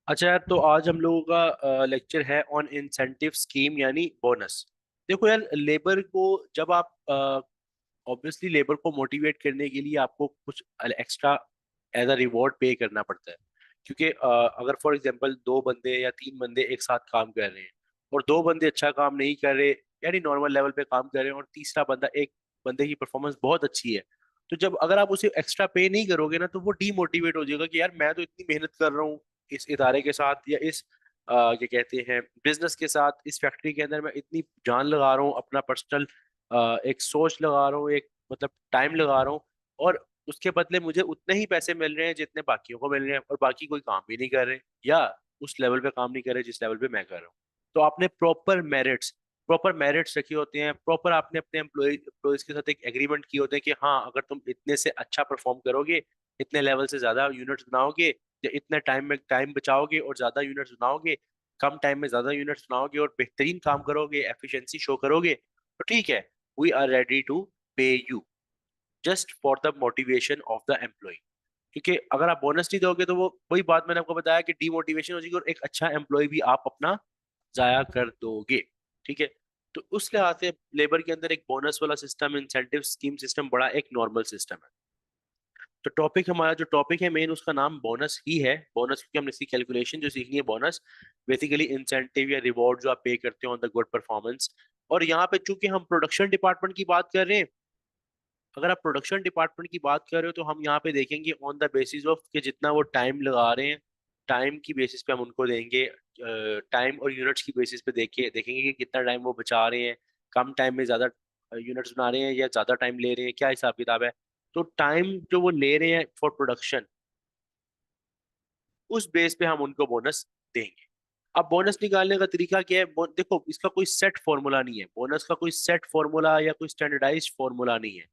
अच्छा यार, तो आज हम लोगों का लेक्चर है ऑन इंसेंटिव स्कीम यानी बोनस। देखो यार, लेबर को जब आप ऑब्वियसली लेबर को मोटिवेट करने के लिए आपको कुछ एक्स्ट्रा एज अ रिवॉर्ड पे करना पड़ता है। क्योंकि अगर फॉर एग्जांपल दो बंदे या तीन बंदे एक साथ काम कर रहे हैं और दो बंदे अच्छा काम नहीं कर रहे, यानी नॉर्मल लेवल पे काम कर रहे हैं, और तीसरा बंदा, एक बंदे की परफॉर्मेंस बहुत अच्छी है, तो जब अगर आप उसे एक्स्ट्रा पे नहीं करोगे ना, तो वो डीमोटिवेट हो जाएगा कि यार मैं तो इतनी मेहनत कर रहा हूँ इस इदारे के साथ या इस क्या कहते हैं बिजनेस के साथ, इस फैक्ट्री के अंदर मैं इतनी जान लगा रहा हूँ, अपना पर्सनल एक सोच लगा रहा हूँ, एक मतलब टाइम लगा रहा हूँ, और उसके बदले मुझे उतने ही पैसे मिल रहे हैं जितने बाकियों को मिल रहे हैं, और बाकी कोई काम भी नहीं कर रहे या उस लेवल पे काम नहीं कर रहे जिस लेवल पे मैं कर रहा हूँ। तो आपने प्रॉपर मेरिट्स रखे होते हैं, प्रॉपर आपने अपने एम्प्लॉयज के साथ एक एग्रीमेंट किए होते हैं कि हाँ, अगर तुम इतने से अच्छा परफॉर्म करोगे, इतने लेवल से ज्यादा यूनिट्स बनाओगे, या इतने टाइम में टाइम बचाओगे और ज्यादा यूनिट्स बनाओगे, कम टाइम में ज्यादा यूनिट्स बनाओगे और बेहतरीन काम करोगे, एफिशिएंसी शो करोगे, तो ठीक है, we are ready to pay you just for the motivation of the employee. क्योंकि अगर आप बोनस नहीं दोगे तो वो वही बात मैंने आपको बताया कि डीमोटिवेशन हो जाएगी और एक अच्छा एम्प्लॉय भी आप अपना जाया कर दोगे। ठीक है, तो उस लिहाज से लेबर के अंदर एक बोनस वाला सिस्टम, इंसेंटिव स्कीम सिस्टम बड़ा एक नॉर्मल सिस्टम है। तो टॉपिक, हमारा जो टॉपिक है मेन, उसका नाम बोनस ही है। बोनस क्योंकि हमने इसकी कैलकुलेशन जो सीखनी है, बोनस बेसिकली इंसेंटिव या रिवॉर्ड जो आप पे करते हो ऑन द गुड परफॉर्मेंस। और यहाँ पे चूंकि हम प्रोडक्शन डिपार्टमेंट की बात कर रहे हैं, अगर आप प्रोडक्शन डिपार्टमेंट की बात कर रहे हो तो हम यहाँ पे देखेंगे ऑन द बेसिस ऑफ कि जितना वो टाइम लगा रहे हैं, टाइम की बेसिस पे हम उनको देंगे। टाइम और यूनिट्स की बेसिस पे देखेंगे कि कितना टाइम वो बचा रहे हैं, कम टाइम में ज्यादा यूनिट्स बना रहे हैं या ज्यादा टाइम ले रहे हैं, क्या हिसाब किताब है। तो टाइम जो वो ले रहे हैं फॉर प्रोडक्शन, उस बेस पे हम उनको बोनस देंगे। अब बोनस निकालने का तरीका क्या है? देखो, इसका कोई सेट फॉर्मूला नहीं है, बोनस का कोई सेट फॉर्मूला या कोई स्टैंडर्डाइज फॉर्मूला नहीं है।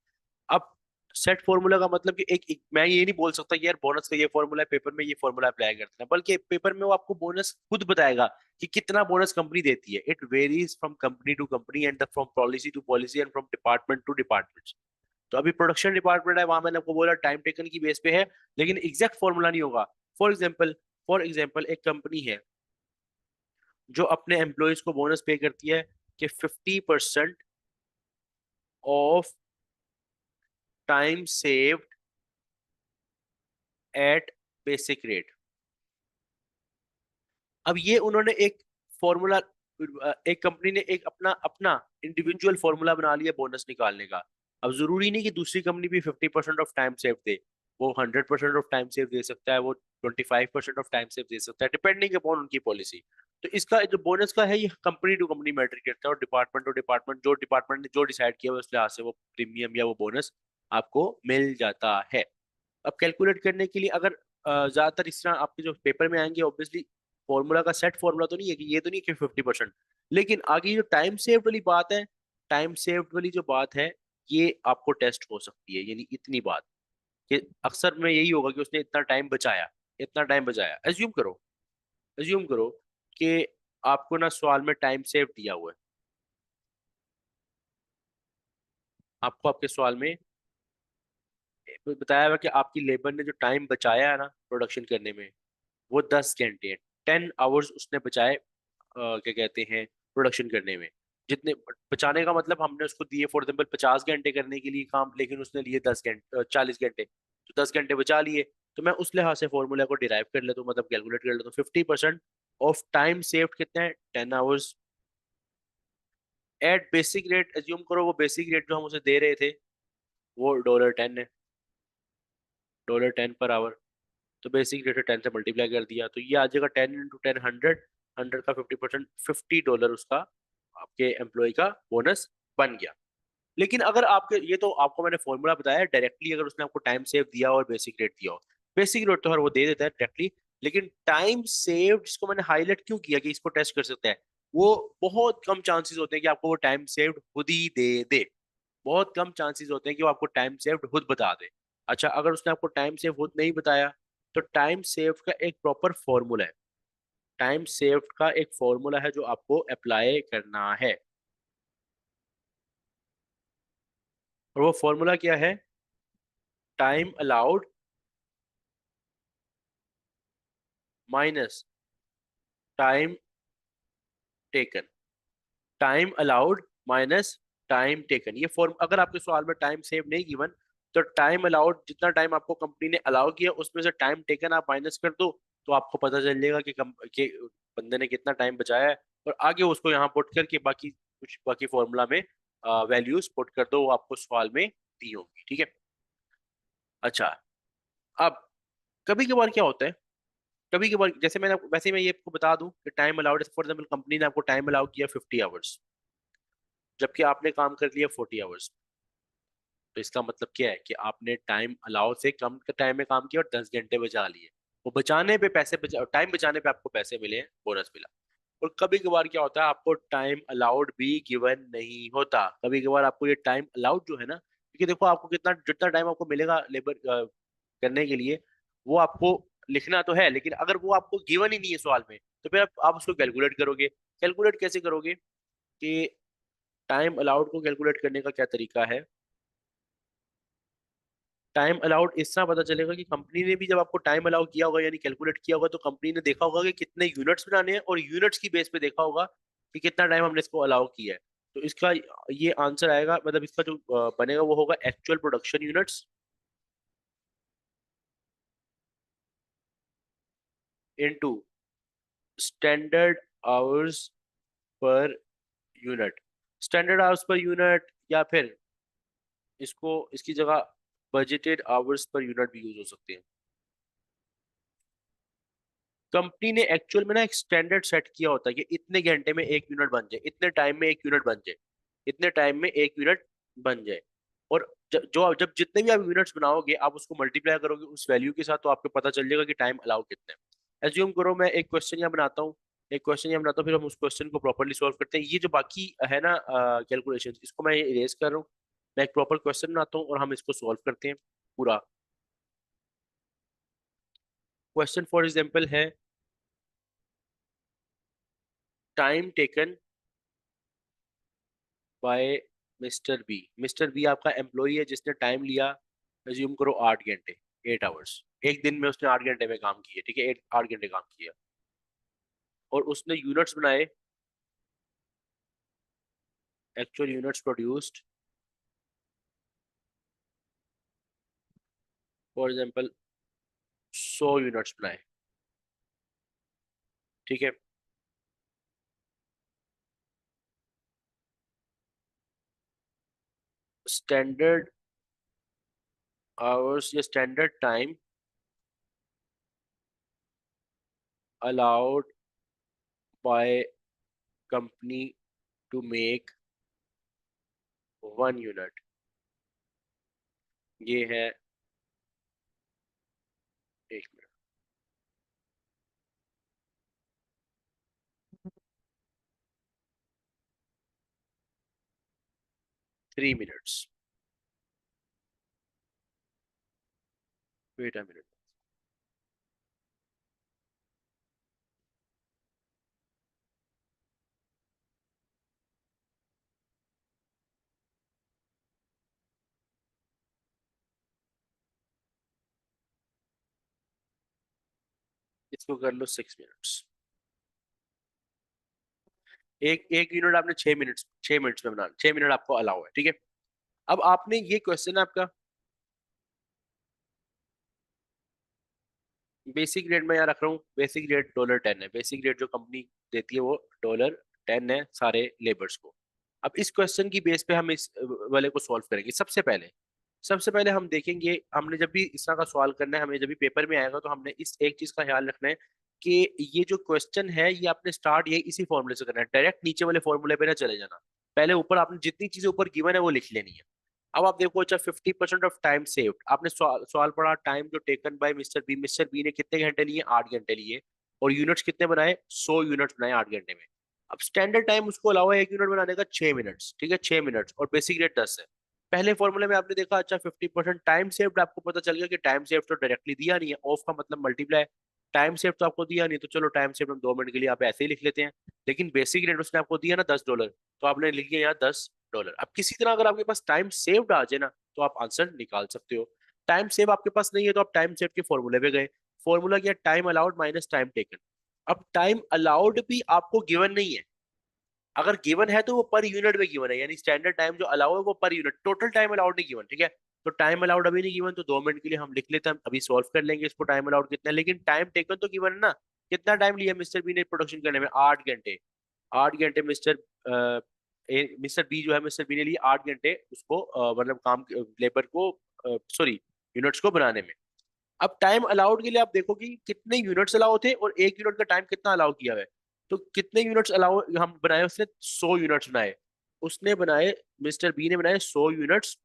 अब सेट फॉर्मूला का मतलब कि मैं ये नहीं बोल सकता कि यार बोनस का ये फॉर्मूला है, पेपर में ये फॉर्मूला अप्लाई करते हैं, बल्कि पेपर में वो आपको बोनस खुद बताएगा कि कितना बोनस कंपनी देती है। It varies from company to company and from policy to policy and from department to department. तो अभी प्रोडक्शन डिपार्टमेंट है, वहां मैंने आपको बोला टाइम टेकन की बेस पे है, लेकिन एग्जैक्ट फॉर्मूला नहीं होगा। फॉर एग्जाम्पल एक कंपनी है जो अपने एम्प्लॉयज को बोनस पे करती है कि 50% of time saved at basic rate. अब ये उन्होंने एक फॉर्मूला, एक कंपनी ने एक अपना अपना इंडिविजुअल फॉर्मूला बना लिया बोनस निकालने का। अब जरूरी नहीं कि दूसरी कंपनी भी 50% ऑफ टाइम सेव दे, वो 100% ऑफ टाइम सेव दे सकता है, वो 25% ऑफ टाइम सेव दे सकता है, डिपेंडिंग अपॉन उनकी पॉलिसी। तो इसका जो बोनस का है, ये कंपनी टू कंपनी मैटर करता है, और डिपार्टमेंट टू डिपार्टमेंट, जो डिपार्टमेंट ने जो डिसाइड किया उस लिहाज से वो प्रीमियम या वो बोनस आपको मिल जाता है। अब कैलकुलेट करने के लिए अगर ज्यादातर इस तरह आपके जो पेपर में आएंगे, ऑब्वियसली फॉर्मूला का सेट फॉर्मूला तो नहीं है कि ये तो नहीं कि 50%, लेकिन आगे जो टाइम सेव्ड वाली बात है, टाइम सेव्ड वाली जो बात है, ये आपको टेस्ट हो सकती है। यानी इतनी बात कि अक्सर में यही होगा कि उसने इतना टाइम बचाया, इतना टाइम बचाया। एज्यूम करो कि आपको ना सवाल में टाइम सेव दिया हुआ है, आपको आपके सवाल में बताया हुआ कि आपकी लेबर ने जो टाइम बचाया है ना प्रोडक्शन करने में, वो 10 घंटे, 10 आवर्स उसने बचाए, क्या कहते हैं, प्रोडक्शन करने में। जितने बचाने का मतलब, हमने उसको दिए फॉर एग्जाम्पल 50 घंटे करने के लिए काम, लेकिन उसने लिए 10 घंटे, 40 घंटे, तो 10 घंटे बचा लिए। तो मैं उस लिहाज से फॉर्मूला को डिराइव कर लेता हूँ, मतलब कैलकुलेट कर लेता हूँ। 50% ऑफ टाइम सेव्ड कितने हैं? 10 hours at basic rate. Assume करो वो बेसिक रेट जो हम उसे दे रहे थे वो $10 है, $10 पर आवर। तो बेसिक रेट 10 से मल्टीप्लाई कर दिया तो ये आ जाएगा 10 × 10, 100। 100 का 50%, $50 उसका आपके एम्प्लॉय का बोनस बन गया। लेकिन अगर आपके, ये तो आपको मैंने फॉर्मूला बताया डायरेक्टली, अगर उसने आपको टाइम सेव दिया और बेसिक रेट दिया हो, बेसिक रेट तो हर वो दे देता है डायरेक्टली, लेकिन टाइम सेव जिसको मैंने हाईलाइट क्यों किया कि इसको टेस्ट कर सकता है, वो बहुत कम चांसेस होते हैं कि आपको वो टाइम सेव्ड खुद ही दे दे। बहुत कम चांसेस होते हैं कि वो आपको टाइम सेव्ड खुद बता दे। अच्छा, अगर उसने आपको टाइम सेव खुद नहीं बताया, तो टाइम सेव का एक प्रॉपर फॉर्मूला है। टाइम सेव्ड का एक फॉर्मूला है जो आपको अप्लाई करना है, और वो फॉर्मूला क्या है? Time allowed minus time taken, time allowed minus time taken. ये फॉर्म अगर आपके सवाल में टाइम सेव नहीं गिवन, तो टाइम अलाउड जितना टाइम आपको कंपनी ने अलाउ किया उसमें से टाइम टेकन आप माइनस कर दो, तो आपको पता चल जाएगा कि बंदे ने कितना टाइम बचाया है। और आगे उसको यहाँ पुट करके बाकी फॉर्मूला में वैल्यूज पुट कर दो, वो आपको सवाल में दी होंगी। ठीक है। अच्छा, अब कभी कभार क्या होता है, कभी कभार जैसे वैसे मैं ये आपको बता दूं कि time allowed, for example company ने आपको टाइम अलाउ किया 50 आवर्स, जबकि आपने काम कर लिया 40 आवर्स। तो इसका मतलब क्या है कि आपने टाइम अलाउ से कम टाइम में काम किया और 10 घंटे बचा लिए। वो बचाने पे पैसे बचा, टाइम बचाने पे आपको पैसे मिले हैं, बोनस मिला। और कभी कभार क्या होता है, आपको टाइम अलाउड भी गिवन नहीं होता। कभी कभार आपको ये टाइम अलाउड जो है ना, क्योंकि देखो आपको कितना जितना टाइम आपको मिलेगा लेबर करने के लिए, वो आपको लिखना तो है, लेकिन अगर वो आपको गिवन ही नहीं है सवाल में, तो फिर आप उसको कैलकुलेट करोगे। कैलकुलेट कैसे करोगे कि टाइम अलाउड को कैलकुलेट करने का क्या तरीका है। टाइम अलाउड इससे पता चलेगा कि कंपनी ने भी जब आपको टाइम अलाउ किया होगा यानी कैलकुलेट किया होगा, तो कंपनी ने देखा होगा कि कितने यूनिट्स बनाने हैं, और यूनिट्स की बेस पे देखा होगा कि कितना टाइम हमने इसको अलाउ किया है। तो इसका ये आंसर आएगा, मतलब इसका जो बनेगा वो होगा actual production units into standard hours per unit. Standard hours per unit, या फिर इसको इसकी जगह बजटेड आवर्स पर यूनिट भी यूज हो सकते हैं। कंपनी ने एक्चुअल में ना एक स्टैंडर्ड सेट किया होता है कि इतने घंटे में एक यूनिट बन जाए, इतने टाइम में एक यूनिट बन जाए, इतने टाइम में एक यूनिट बन जाए। और जब जितने भी आप यूनिट्स बनाओगे, आप उसको मल्टीप्लाई करोगे उस वैल्यू के साथ, तो आपको पता चल जाएगा कि टाइम अलाउ कितना है। एज्यूम करो मैं एक क्वेश्चन यहाँ बनाता हूँ, एक क्वेश्चन यहाँ बनाता हूँ, फिर हम उस क्वेश्चन को प्रॉपरली सॉल्व करते हैं। ये जो बाकी है ना कैलकुलेशन, इसको मैं इरेज कर रहा हूँ। मैं एक प्रॉपर क्वेश्चन बनाता हूँ और हम इसको सॉल्व करते हैं पूरा। क्वेश्चन फॉर एग्जाम्पल है, time taken by mister B. Mister B आपका एम्प्लॉई है जिसने टाइम लिया, एज्यूम करो 8 घंटे, 8 आवर्स। एक दिन में उसने 8 घंटे में काम किया, ठीक है, 8 घंटे काम किया। और उसने यूनिट्स बनाए, actual units produced, for example 100 units बनाए। ठीक है। स्टैंडर्ड आवर्स या standard time allowed by company to make 1 unit, ये है, एक minute, 3 minutes, wait a minute, इसको कर लो 6 मिनट्स। एक एक यूनिट आपने 6 मिनट्स में बनाना, 6 मिनट आपको अलाउ है। ठीक है। अब आपने ये क्वेश्चन है आपका, बेसिक रेट में यहाँ रख रहा हूँ, बेसिक रेट $10 है। बेसिक रेट जो कंपनी देती है वो $10 है सारे लेबर्स को। अब इस क्वेश्चन की बेस पे हम इस वाले को सॉल्व करेंगे। सबसे पहले हम देखेंगे, हमने जब भी इस तरह का सवाल करना है, हमें जब भी पेपर में आएगा, तो हमने इस एक चीज का ख्याल रखना है कि ये जो क्वेश्चन है ये आपने स्टार्ट ये इसी फॉर्मूले से करना है, डायरेक्ट नीचे वाले फॉर्मूले पे ना चले जाना। पहले ऊपर आपने जितनी चीजें ऊपर गिवन है वो लिख लेनी है। अब आप देखो, अच्छा 50% ऑफ टाइम सेव्ड, आपने सवाल पढ़ा टाइम जो taken by mister B. Mister B ने कितने घंटे लिए, 8 घंटे लिए। और यूनिट्स कितने बनाए, 100 यूनिट्स बनाए 8 घंटे में। अब स्टैंडर्ड टाइम उसको अलावा एक यूनिट बनाने का 6 मिनट्स, ठीक है, 6 मिनट्स, और बेसिक रेट 10 है। पहले फॉर्मूले में आपने देखा, अच्छा 50% टाइम सेव्ड, आपको पता चल गया कि टाइम सेव तो डायरेक्टली दिया नहीं है, ऑफ का मतलब मल्टीप्लाई। टाइम सेव तो आपको दिया नहीं, तो चलो टाइम सेव हम 2 मिनट के लिए आप ऐसे ही लिख लेते हैं। लेकिन बेसिक रेट उसने आपको दिया ना $10, तो आपने लिख दिया यहाँ $10। अब किसी तरह अगर आपके पास टाइम सेव्ड आ जाए ना, तो आप आंसर निकाल सकते हो। टाइम सेव आपके पास नहीं है, तो आप टाइम सेव के फॉर्मूले पे गए। फॉर्मूला क्या, time allowed minus time taken. अब टाइम अलाउड भी आपको गिवन नहीं है। अगर गिवन है तो वो पर यूनिट में गिवन है, यानी स्टैंडर्ड टाइम जो अलाउ है वो per unit, total time allowed नहीं गिवन, ठीक है। तो टाइम अलाउड अभी नहीं गिवन, तो 2 मिनट के लिए हम लिख लेते हैं, हम अभी सॉल्व कर लेंगे इसको टाइम अलाउड कितना है, लेकिन टाइम टेकन तो गिवन है ना। कितना टाइम लिया मिस्टर बी ने प्रोडक्शन करने में? 8 घंटे। 8 घंटे मिस्टर बी जो है, मिस्टर बी ने लिए 8 घंटे उसको मतलब काम, लेबर को, सॉरी, यूनिट्स को बनाने में। अब टाइम अलाउड के लिए आप देखो कि कितने यूनिट्स अलाउ थे और एक यूनिट का टाइम कितना अलाउ किया हुआ है। तो कितने यूनिट्स अलाउ हम बनाए, उसने 100 यूनिट्स बनाए। उसने बनाए, मिस्टर बी ने बनाए 100 यूनिट्स।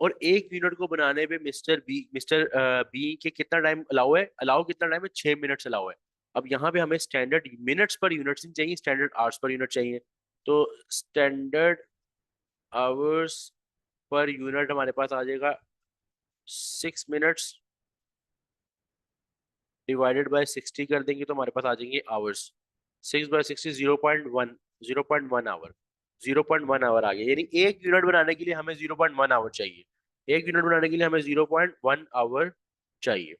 और एक यूनिट को बनाने पे मिस्टर बी के कितना टाइम अलाउ है? अलाउ कितना टाइम है? 6 मिनट्स अलाउ है। अब यहाँ पे हमें स्टैंडर्ड मिनट्स पर यूनिट्स नहीं चाहिए, स्टैंडर्ड आवर्स पर यूनिट चाहिए। तो स्टैंडर्ड आवर्स पर यूनिट हमारे पास आ जाएगा 6 मिनट्स डिवाइडेड बाय 60 कर देंगे तो हमारे पास आ जाएंगे आवर्स। 6/60 0.1, 0.1 आवर। 0.1 आवर आ गया, यानी एक यूनिट बनाने के लिए हमें 0.1 आवर चाहिए। एक यूनिट बनाने के लिए हमें 0.1 आवर चाहिए।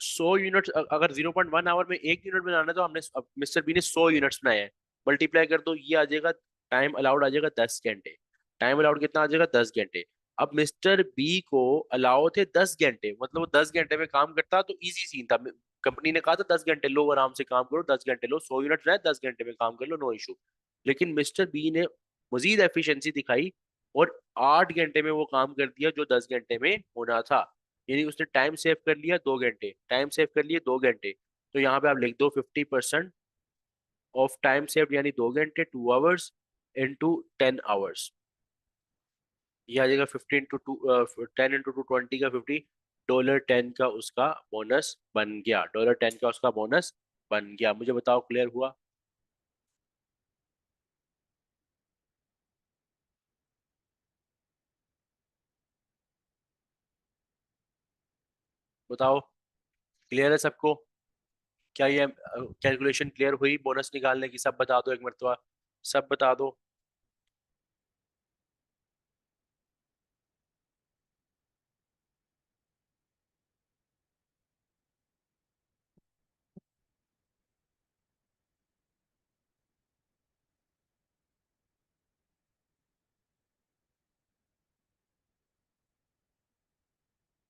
100 यूनिट, अगर 0.1 आवर में एक यूनिट बनाना है तो हमने मिस्टर बी ने 100 यूनिट्स बनाए हैं। मल्टीप्लाई कर दो, ये आ जाएगा टाइम अलाउड आ जाएगा 10 घंटे। टाइम अलाउड कितना आ जाएगा? 10 घंटे। अब मिस्टर बी को अलाउ थे 10 घंटे, मतलब वो 10 घंटे में काम करता तो इजी सीन था। कंपनी ने कहा था 10 घंटे लो, आराम से काम करो, 10 घंटे लो, 100 यूनिट रहे, 10 घंटे में काम कर लो, नो इशू। लेकिन मिस्टर बी ने मजीद एफिशिएंसी दिखाई और 8 घंटे में वो काम कर दिया जो 10 घंटे में होना था। यानी उसने टाइम सेव कर लिया 2 घंटे, टाइम सेव कर लिए 2 घंटे। तो यहाँ पे आप लिख दो 50% ऑफ टाइम सेव, यानी 2 घंटे, 2 आवर्स इंटू 10 आवर्स। ये आ जाएगा 50 इंटू 2, 10 इंटू 2 20 का 50। $10 का उसका बोनस बन गया, $10 का उसका बोनस बन गया। मुझे बताओ, क्लियर हुआ? बताओ, क्लियर है सबको? क्या ये कैलकुलेशन क्लियर हुई बोनस निकालने की? सब बता दो एक मरतबा, सब बता दो।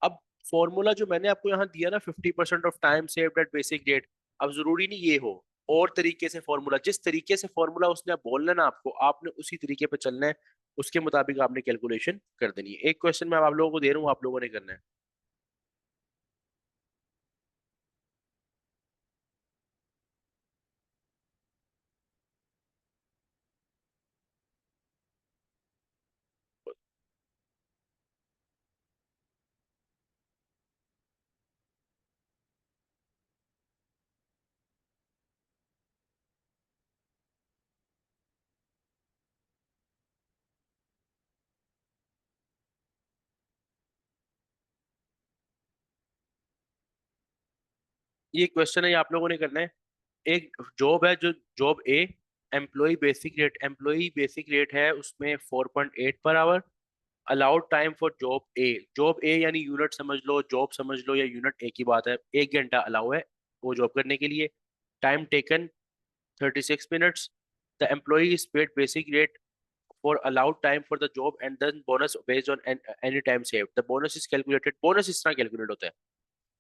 अब फॉर्मूला जो मैंने आपको यहाँ दिया ना, 50% of time saved at basic rate, अब जरूरी नहीं ये हो, और तरीके से फॉर्मूला, जिस तरीके से फॉर्मूला उसने बोलना है ना आपको, आपने उसी तरीके पे चलना है। उसके मुताबिक आपने कैलकुलेशन कर देनी है। एक क्वेश्चन मैं आप लोगों को दे रहा हूँ, आप लोगों ने करना है। ये क्वेश्चन है, ये आप लोगों ने करना है। एक जॉब है, जो job A, employ basic rate है उसमें 4.8 पर hour. Allowed time for job A यानी यूनिट समझ लो, जॉब समझ लो, या यूनिट एक ही बात है, 1 घंटा अलाउ है वो जॉब करने के लिए। Time taken 36 minutes. The employee is paid basic rate for allowed time for the job and then bonus based on any time save. The bonus is calculated, bonus इस तरह कैलकुलेट होता है,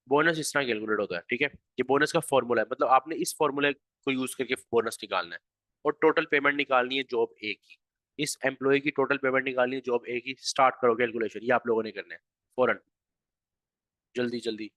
bonus इस तरह calculate होता है, ठीक है। ये बोनस का फॉर्मूला है, मतलब आपने इस फॉर्मूले को यूज करके बोनस निकालना है। और टोटल पेमेंट निकालनी है जॉब ए की। इस एम्प्लॉय की टोटल पेमेंट निकालनी है जॉब ए की। स्टार्ट करो कैलकुलेशन, ये आप लोगों ने करना है फौरन, जल्दी जल्दी।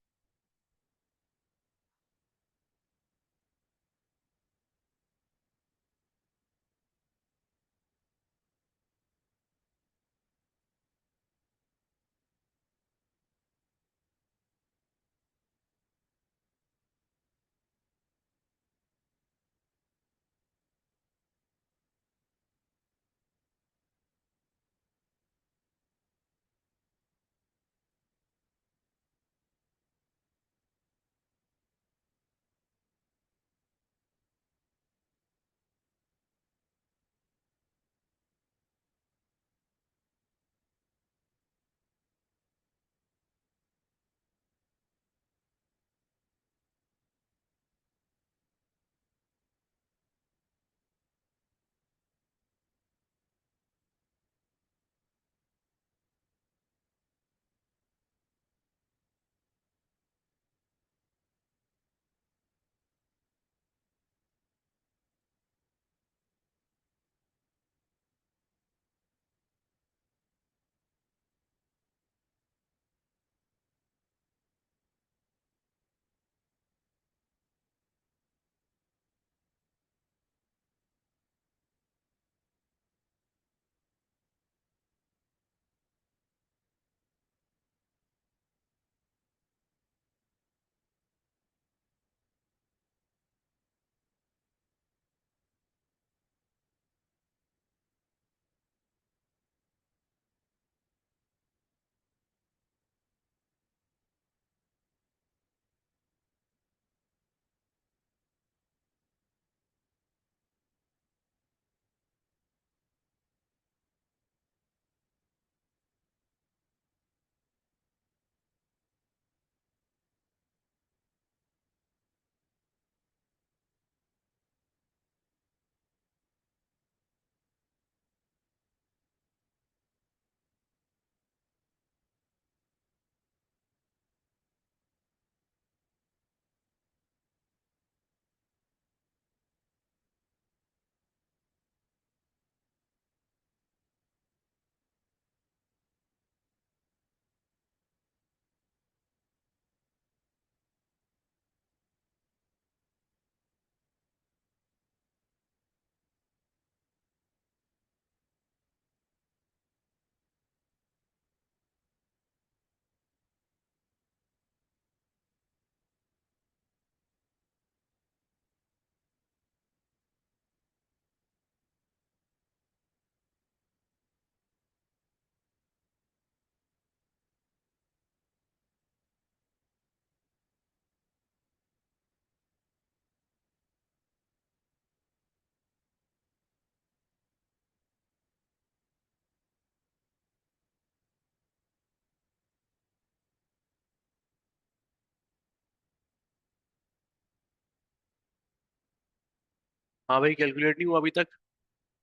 हाँ भाई, कैलकुलेट नहीं हुआ अभी तक।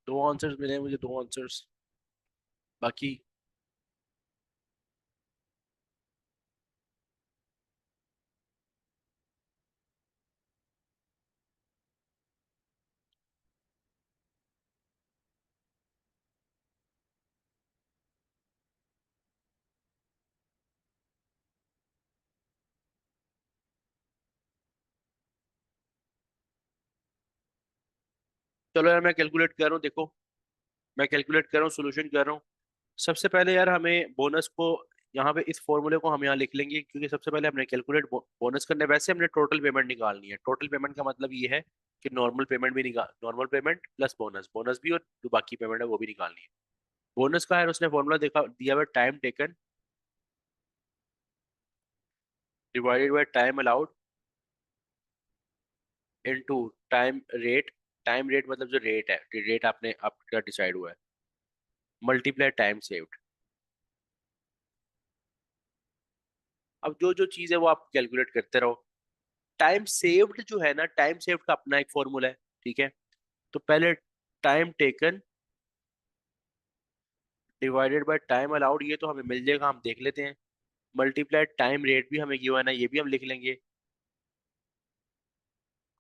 दो आंसर्स मिले हैं मुझे, दो आंसर्स बाकी। चलो यार, मैं कैलकुलेट कर रहा हूँ, देखो। मैं कैलकुलेट कर रहा हूँ, सोल्यूशन कर रहा हूँ। सबसे पहले यार हमें बोनस को यहाँ पे, इस फॉर्मूले को हम यहाँ लिख लेंगे, क्योंकि सबसे पहले हमने कैलकुलेट बोनस करने, वैसे हमने टोटल पेमेंट निकालनी है। टोटल पेमेंट का मतलब ये है कि नॉर्मल पेमेंट भी निकाल, normal payment plus bonus, bonus भी, और जो बाकी पेमेंट है वो भी निकालनी है। बोनस का है उसने फॉर्मूला देखा दिया हुआ, time taken divided by time allowed into time rate. Time rate मतलब जो रेट है, रेट आपने आपका डिसाइड हुआ है, मल्टीप्लाई टाइम सेव्ड। अब जो जो चीज़ है वो आप कैलकुलेट करते रहो। टाइम सेव्ड जो है ना, टाइम सेव्ड का अपना एक फॉर्मूला है, ठीक है। तो पहले time taken divided by time allowed, ये तो हमें मिल जाएगा, हम देख लेते हैं। मल्टीप्लाई टाइम रेट भी हमें गिवन है, ये भी हम लिख लेंगे।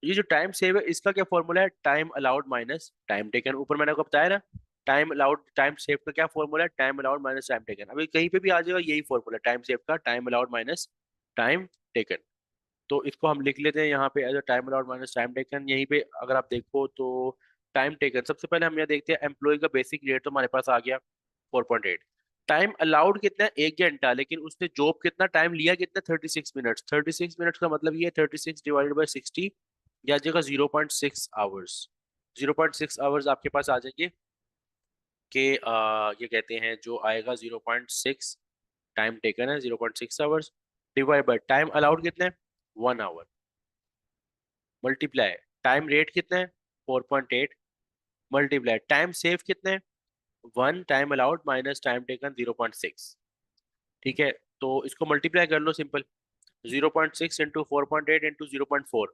ये जो टाइम सेव है इसका क्या फॉर्मूला है, time allowed minus time taken. ऊपर मैंने आपको बताया ना, टाइम अलाउड टाइम सेव का क्या फॉर्मूला है, time allowed minus time taken. अभी कहीं पे भी आ जाएगा यही फॉर्मूला, टाइम सेव का time allowed minus time taken. तो इसको हम लिख लेते हैं यहाँ पे as a time allowed minus time taken. यहीं पे अगर आप देखो तो टाइम टेकन, सबसे पहले हम यहाँ देखते हैं एम्प्लॉय का बेसिक रेट, तो हमारे पास आ गया 4.8। टाइम अलाउड कितना है, 1 घंटा, लेकिन उसने जॉब कितना टाइम लिया, कितना, 36 मिनट्स। 36 मिनट्स का मतलब ये 36 डिवाइडेड बाई 60, या जगह 0.6 आवर्स। 0.6 आवर्स आपके पास आ जाएंगे कि ये कहते हैं जो आएगा 0.6, टाइम टेकन है 0.6 hours, divide by time allowed कितना है, 1 आवर, मल्टीप्लाई टाइम रेट कितना है, 4.8, मल्टीप्लाई टाइम सेव कितना है, 1, time allowed minus time taken 0.6। ठीक है, तो इसको मल्टीप्लाई कर लो सिंपल। 0.6 इंटू 4.8 इंटू 0.4,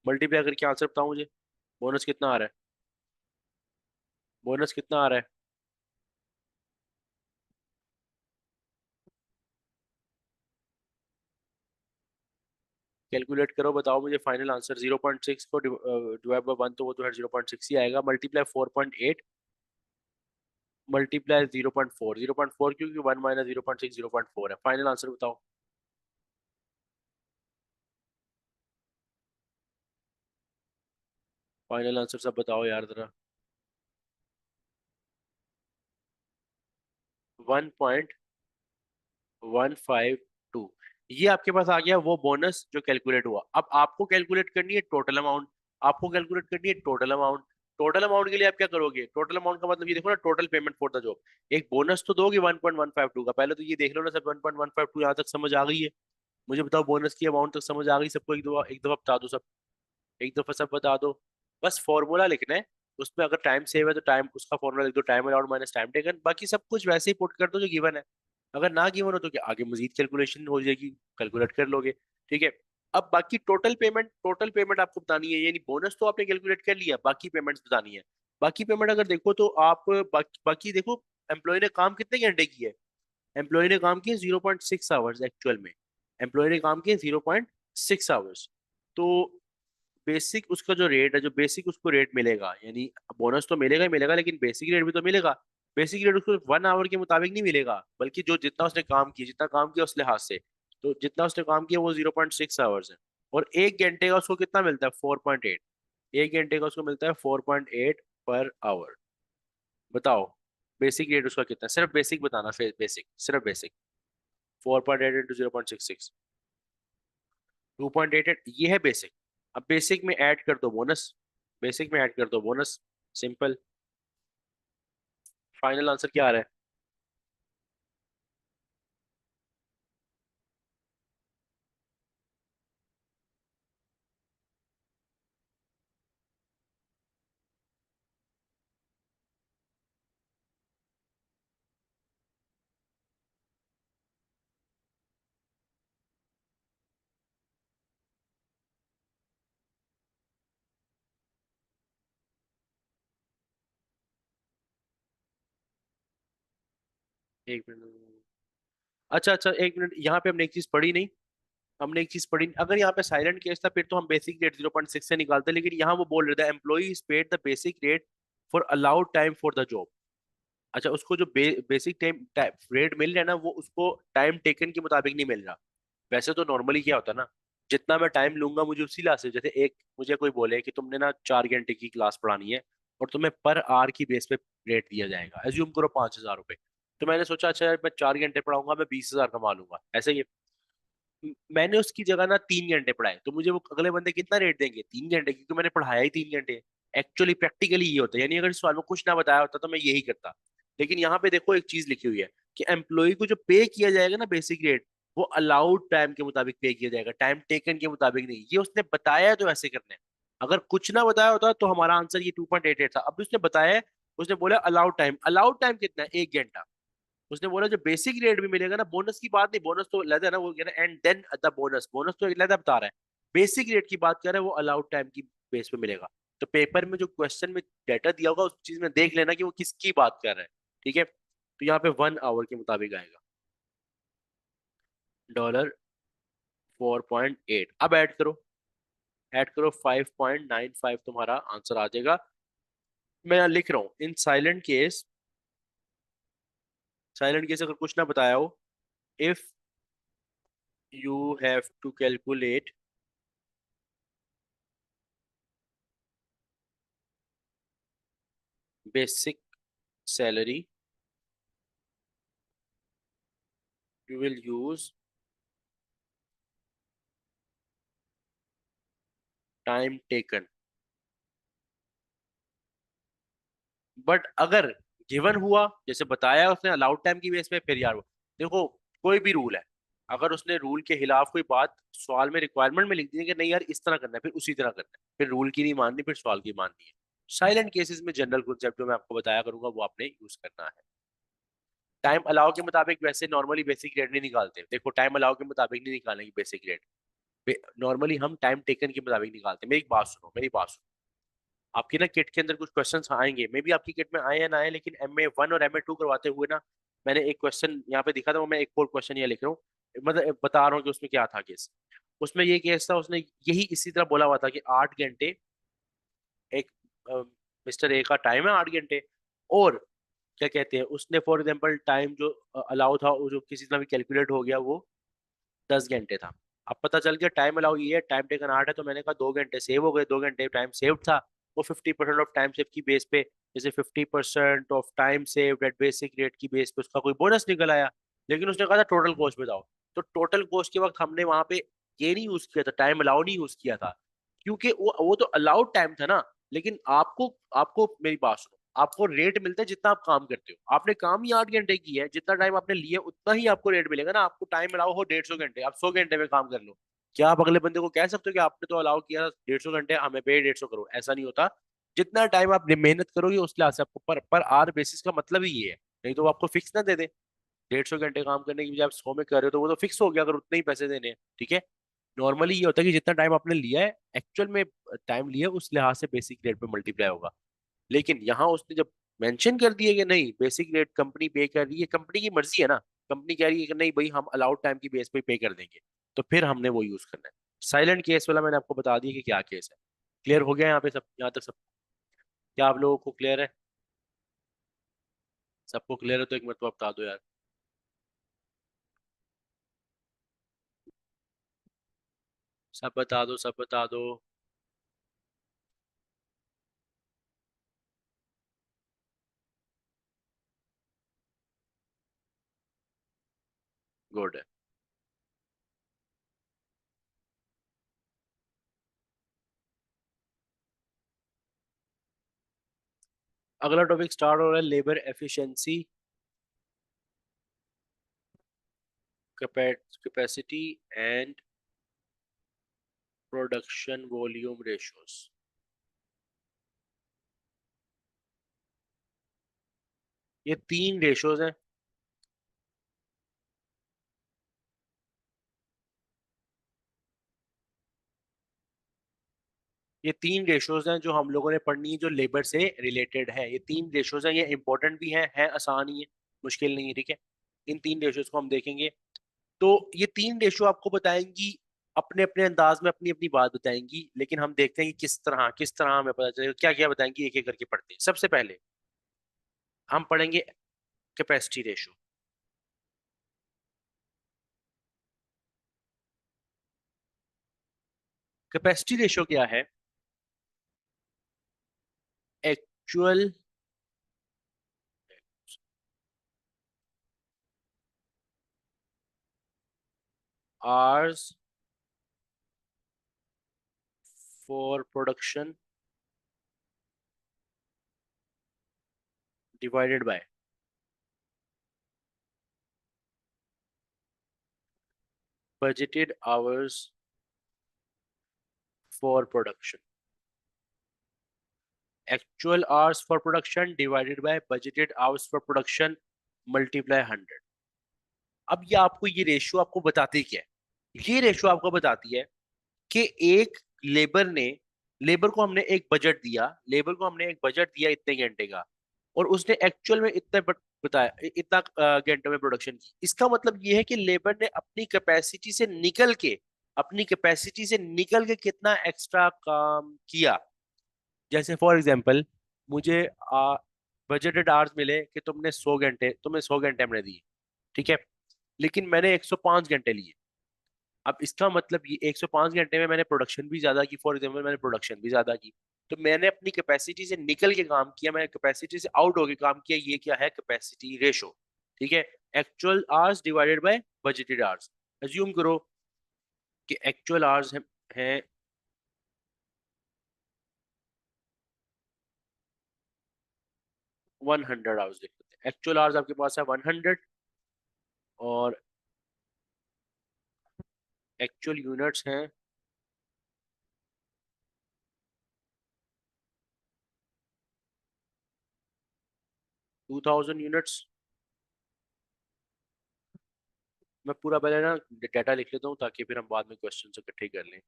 मल्टीप्लाई करके आंसर बताओ मुझे। बोनस कितना आ रहा है, बोनस कितना आ रहा है। कैलकुलेट करो, बताओ मुझे फाइनल आंसर। 0.6 को डिवाइड बाय 1, तो वो तो है 0.6 ही आएगा, मल्टीप्लाई 4.8, मल्टीप्लाई 0.4। 0.4 क्योंकि 1 माइनस 0.6 0.4 है। फाइनल आंसर बताओ। फाइनल आंसर सब बताओ यार जरा। 1.152, ये आपके पास आ गया वो बोनस जो कैलकुलेट हुआ। अब आपको कैलकुलेट करनी है टोटल अमाउंट। आपको कैलकुलेट करनी है टोटल अमाउंट। टोटल अमाउंट के लिए आप क्या करोगे, टोटल अमाउंट का मतलब ये देखो ना, total payment for the job. एक बोनस तो दोगे 1.152 का, पहले तो ये देख लो ना सब। 1.152 यहाँ तक समझ आ गई है, मुझे बताओ बोनस की अमाउंट तक समझ आ गई सबको, एक दफा बता दो सब, एक दफा सब बता दो। बस फॉर्मूला लिखना है, उसमें अगर टाइम सेव है तो टाइम, उसका फॉर्मूला लिख दो, time allowed minus time taken. बाकी सब कुछ वैसे ही पुट कर दो जो गिवन है। अगर ना गिवन हो तो क्या आगे मजीद कैलकुलेशन हो जाएगी, कैलकुलेट कर लोगे। ठीक है। अब बाकी टोटल पेमेंट, टोटल पेमेंट आपको बतानी है, यानी बोनस तो आपने कैलकुलेट कर लिया, बाकी पेमेंट्स बतानी है। बाकी पेमेंट अगर देखो तो आप बाकी देखो, एम्प्लॉय ने काम कितने घंटे किए, एम्प्लॉय ने काम किए 0.6 आवर्स एक्चुअल में। एम्प्लॉय ने काम किए 0.6 आवर्स। तो बेसिक उसका जो रेट है, जो बेसिक उसको रेट मिलेगा, यानी बोनस तो मिलेगा ही मिलेगा, लेकिन बेसिक रेट भी तो मिलेगा। बेसिक रेट उसको 1 आवर के मुताबिक नहीं मिलेगा, बल्कि जो जितना उसने काम किया, जितना काम किया उस लिहाज से। तो जितना उसने काम किया वो 0.6 आवर्स है। और 1 घंटे का उसको कितना मिलता है, 4.8। 1 घंटे का उसको मिलता है 4.8 पर आवर। बताओ बेसिक रेट उसका कितना है? सिर्फ बेसिक बताना, फिर बेसिक, सिर्फ बेसिक। 4.8 इंटू 0.66, 2.88, ये है बेसिक। अब बेसिक में ऐड कर दो बोनस, बेसिक में ऐड कर दो बोनस, सिंपल। फाइनल आंसर क्या आ रहा है। एक मिनट। अच्छा अच्छा, एक मिनट, यहाँ पे हमने एक चीज पढ़ी नहीं। हमने एक चीज पढ़ी, अगर यहाँ पे साइलेंट केस था फिर तो हम बेसिक रेट 0.6 से निकालते, लेकिन यहाँ वो बोल रहे थे employee is paid the basic rate for allowed time for the job. अच्छा, उसको जो बेसिक टाइम रेट मिल रहा है ना, वो उसको टाइम टेकन के मुताबिक नहीं मिल रहा। वैसे तो नॉर्मली क्या होता है ना, जितना मैं टाइम लूंगा मुझे उसी हिसाब से, जैसे एक मुझे कोई बोले कि तुमने ना 4 घंटे की क्लास पढ़ानी है और तुम्हें पर आवर की बेस पे रेट दिया जाएगा, एज्यूम करो 5,000 रुपये। तो मैंने सोचा अच्छा यार मैं 4 घंटे पढ़ाऊंगा, मैं 20,000 कमा लूंगा, ऐसे ही। मैंने उसकी जगह ना 3 घंटे पढ़ाए, तो मुझे वो अगले बंदे कितना रेट देंगे? 3 घंटे, क्योंकि मैंने पढ़ाया ही 3 घंटे। एक्चुअली प्रैक्टिकली ये होता है, यानी अगर इस सवाल में कुछ ना बताया होता तो मैं यही करता। लेकिन यहाँ पे देखो एक चीज लिखी हुई है कि एम्प्लॉय को जो पे किया जाएगा ना बेसिक रेट, वो अलाउड टाइम के मुताबिक पे किया जाएगा, टाइम टेकन के मुताबिक नहीं। ये उसने बताया है तो ऐसे करने हैं। अगर कुछ ना बताया होता तो हमारा आंसर ये 2.88 था। अब उसने बताया है, उसने बोला अलाउड टाइम कितना है? 1 घंटा। उसने बोला जो बेसिक रेट भी मिलेगा ना, बोनस की बात नहीं, बोनस तो अलग है ना, वो कह रहा है and then the bonus, bonus तो अलग बता रहा है। बेसिक रेट की बात कर रहा है, वो अलाउड टाइम की बेस पे मिलेगा। तो पेपर में जो क्वेश्चन में डाटा दिया होगा उस चीज में देख लेना कि वो किसकी बात कर रहा है। ठीक है, तो यहाँ पे 1 आवर के मुताबिक आएगा। $4.8। अब ऐड करो, ऐड करो 5.95, तुम्हारा आंसर आ जाएगा। मैं यहाँ लिख रहा हूँ in silent case, silent case अगर कुछ ना बताया हो, if you have to calculate basic salary, you will use time taken। But अगर गिवन हुआ जैसे बताया उसने अलाउड टाइम की बेस पे, फिर यार देखो, कोई भी रूल है, अगर उसने रूल के खिलाफ कोई बात सवाल में रिक्वायरमेंट में लिख दी है कि नहीं यार इस तरह करना है, फिर उसी तरह करना है, फिर रूल की नहीं माननी, फिर सवाल की माननी है। साइलेंट केसेस में जनरल कॉन्सेप्ट जो मैं आपको बताया करूंगा वो आपने यूज करना है। टाइम अलाउ के मुताबिक वैसे नॉर्मली बेसिक रेट नहीं निकालते, देखो टाइम अलाउ के मुताबिक नहीं निकालेंगे बेसिक रेट। नॉर्मली हम टाइम टेकन के मुताबिक निकालते हैं। मेरी बात सुनो, मेरी बात सुनो। आपकी ना किट के अंदर कुछ क्वेश्चंस आएंगे, मे बी आपकी किट में आए या ना आए, लेकिन MA1 और MA2 करवाते हुए ना मैंने एक क्वेश्चन यहाँ पे दिखा था, वो मैं एक और क्वेश्चन यहाँ लिख रहा हूँ, मतलब बता रहा हूँ कि उसमें क्या था केस। उसमें ये केस था, उसने यही इसी तरह बोला हुआ था कि 8 घंटे एक मिस्टर ए का टाइम है, 8 घंटे। और क्या कहते हैं, उसने फॉर एग्जाम्पल टाइम जो अलाउ था वो जो किसी तरह भी कैलकुलेट हो गया, वो 10 घंटे था। अब पता चल गया टाइम अलाउ ये है, टाइम टेकन 8 है, तो मैंने कहा 2 घंटे सेव हो गए, 2 घंटे टाइम सेव था। वो 50% ऑफ टाइम सेव की बेस पे, जैसे 50% of time save at basic rate की बेस पे उसका कोई बोनस निकल आया। लेकिन उसने कहा था टोटल कॉस्ट बताओ। तो टोटल कॉस्ट के वक्त हमने वहां पे ये नहीं यूज किया था, टाइम अलाउ नहीं यूज किया था, क्योंकि वो तो अलाउड टाइम था ना। लेकिन आपको आपको मेरी बात सुनो, आपको रेट मिलता है जितना आप काम करते हो। आपने काम ही 8 घंटे की है, जितना टाइम आपने लिया उतना ही आपको रेट मिलेगा ना। आपको टाइम अलाउ हो 150 घंटे, आप 100 घंटे में काम कर लो, क्या आप अगले बंदे को कह सकते हो कि आपने तो अलाउ किया 150 घंटे, हमें पे 150 करो? ऐसा नहीं होता। जितना टाइम आप मेहनत करोगे उस लिहाज से आपको पर आर बेसिस का मतलब ही ये है। नहीं तो वो आपको फिक्स ना दे दे, 150 घंटे काम करने की बजाय आप 100 में कर रहे हो तो वो तो फिक्स हो गया अगर उतने ही पैसे देने हैं। ठीक है, नॉर्मली ये होता है कि जितना टाइम आपने लिया है, एक्चुअल में टाइम लिया उस लिहाज से बेसिक रेट पे मल्टीप्लाई होगा। लेकिन यहाँ उसने जब मेंशन कर दिया कि नहीं बेसिक रेट कंपनी पे कर रही है, कंपनी की मर्जी है ना, कंपनी कह रही है कि नहीं भाई हम अलाउड टाइम की बेस पे पे कर देंगे, तो फिर हमने वो यूज करना है। साइलेंट केस वाला मैंने आपको बता दिया कि क्या केस है। क्लियर हो गया यहाँ पे सब, यहाँ तक सब? क्या आप लोगों को क्लियर है? सबको क्लियर है तो एक मिनट तो बता दो यार। सब बता दो, सब बता दो। गुड है। अगला टॉपिक स्टार्ट हो रहा है, labour efficiency, capacity and production volume ratios. ये 3 रेशोज हैं। ये 3 रेशोज हैं जो हम लोगों ने पढ़नी है, जो लेबर से रिलेटेड है। ये 3 रेशोज हैं, ये इंपॉर्टेंट भी हैं, है आसान ही है, मुश्किल नहीं है। ठीक है, इन तीन रेशियोज को हम देखेंगे। तो ये तीन रेशियो आपको बताएंगी, अपने अपने अंदाज में अपनी अपनी बात बताएंगी, लेकिन हम देखते हैं कि किस तरह हमें पता चलेगा, क्या क्या बताएंगी, एक एक करके पढ़ते हैं। सबसे पहले हम पढ़ेंगे कैपेसिटी रेशियो। कैपेसिटी रेशियो क्या है? Actual hours for production divided by budgeted hours for production. Actual hours for production divided by budgeted hours for production multiply 100। अब ये आपको ये रेशियो आपको बताती क्या है? ये रेशियो आपको बताती है कि एक लेबर ने लेबर को हमने एक बजट दिया, लेबर को हमने एक बजट दिया इतने घंटे का, और उसने एक्चुअल में इतने बताया, इतना घंटे में प्रोडक्शन की। इसका मतलब ये है कि लेबर ने अपनी कैपेसिटी से निकल के कितना एक्स्ट्रा काम किया। जैसे फॉर एग्जांपल, मुझे बजटेड आवर्स मिले कि तुमने 100 घंटे हमने दिए, ठीक है, लेकिन मैंने 105 घंटे लिए। अब इसका मतलब ये 105 घंटे में मैंने प्रोडक्शन भी ज्यादा की, फॉर एग्जांपल मैंने प्रोडक्शन भी ज्यादा की। तो मैंने अपनी कैपेसिटी से निकल के काम किया, मैंने कैपेसिटी से आउट होके काम किया। ये क्या है? Capacity ratio. ठीक है। Actual hours divided by budgeted hours. Assume करो कि एक्चुअल आवर्स हैं 100 आवर्स। देख लेते हैं, एक्चुअल आवर्स आपके पास है 100, और एक्चुअल यूनिट्स हैं 2000 यूनिट्स। मैं पूरा पहले ना डाटा लिख लेता हूँ ताकि फिर हम बाद में क्वेश्चन इकट्ठे कर लें।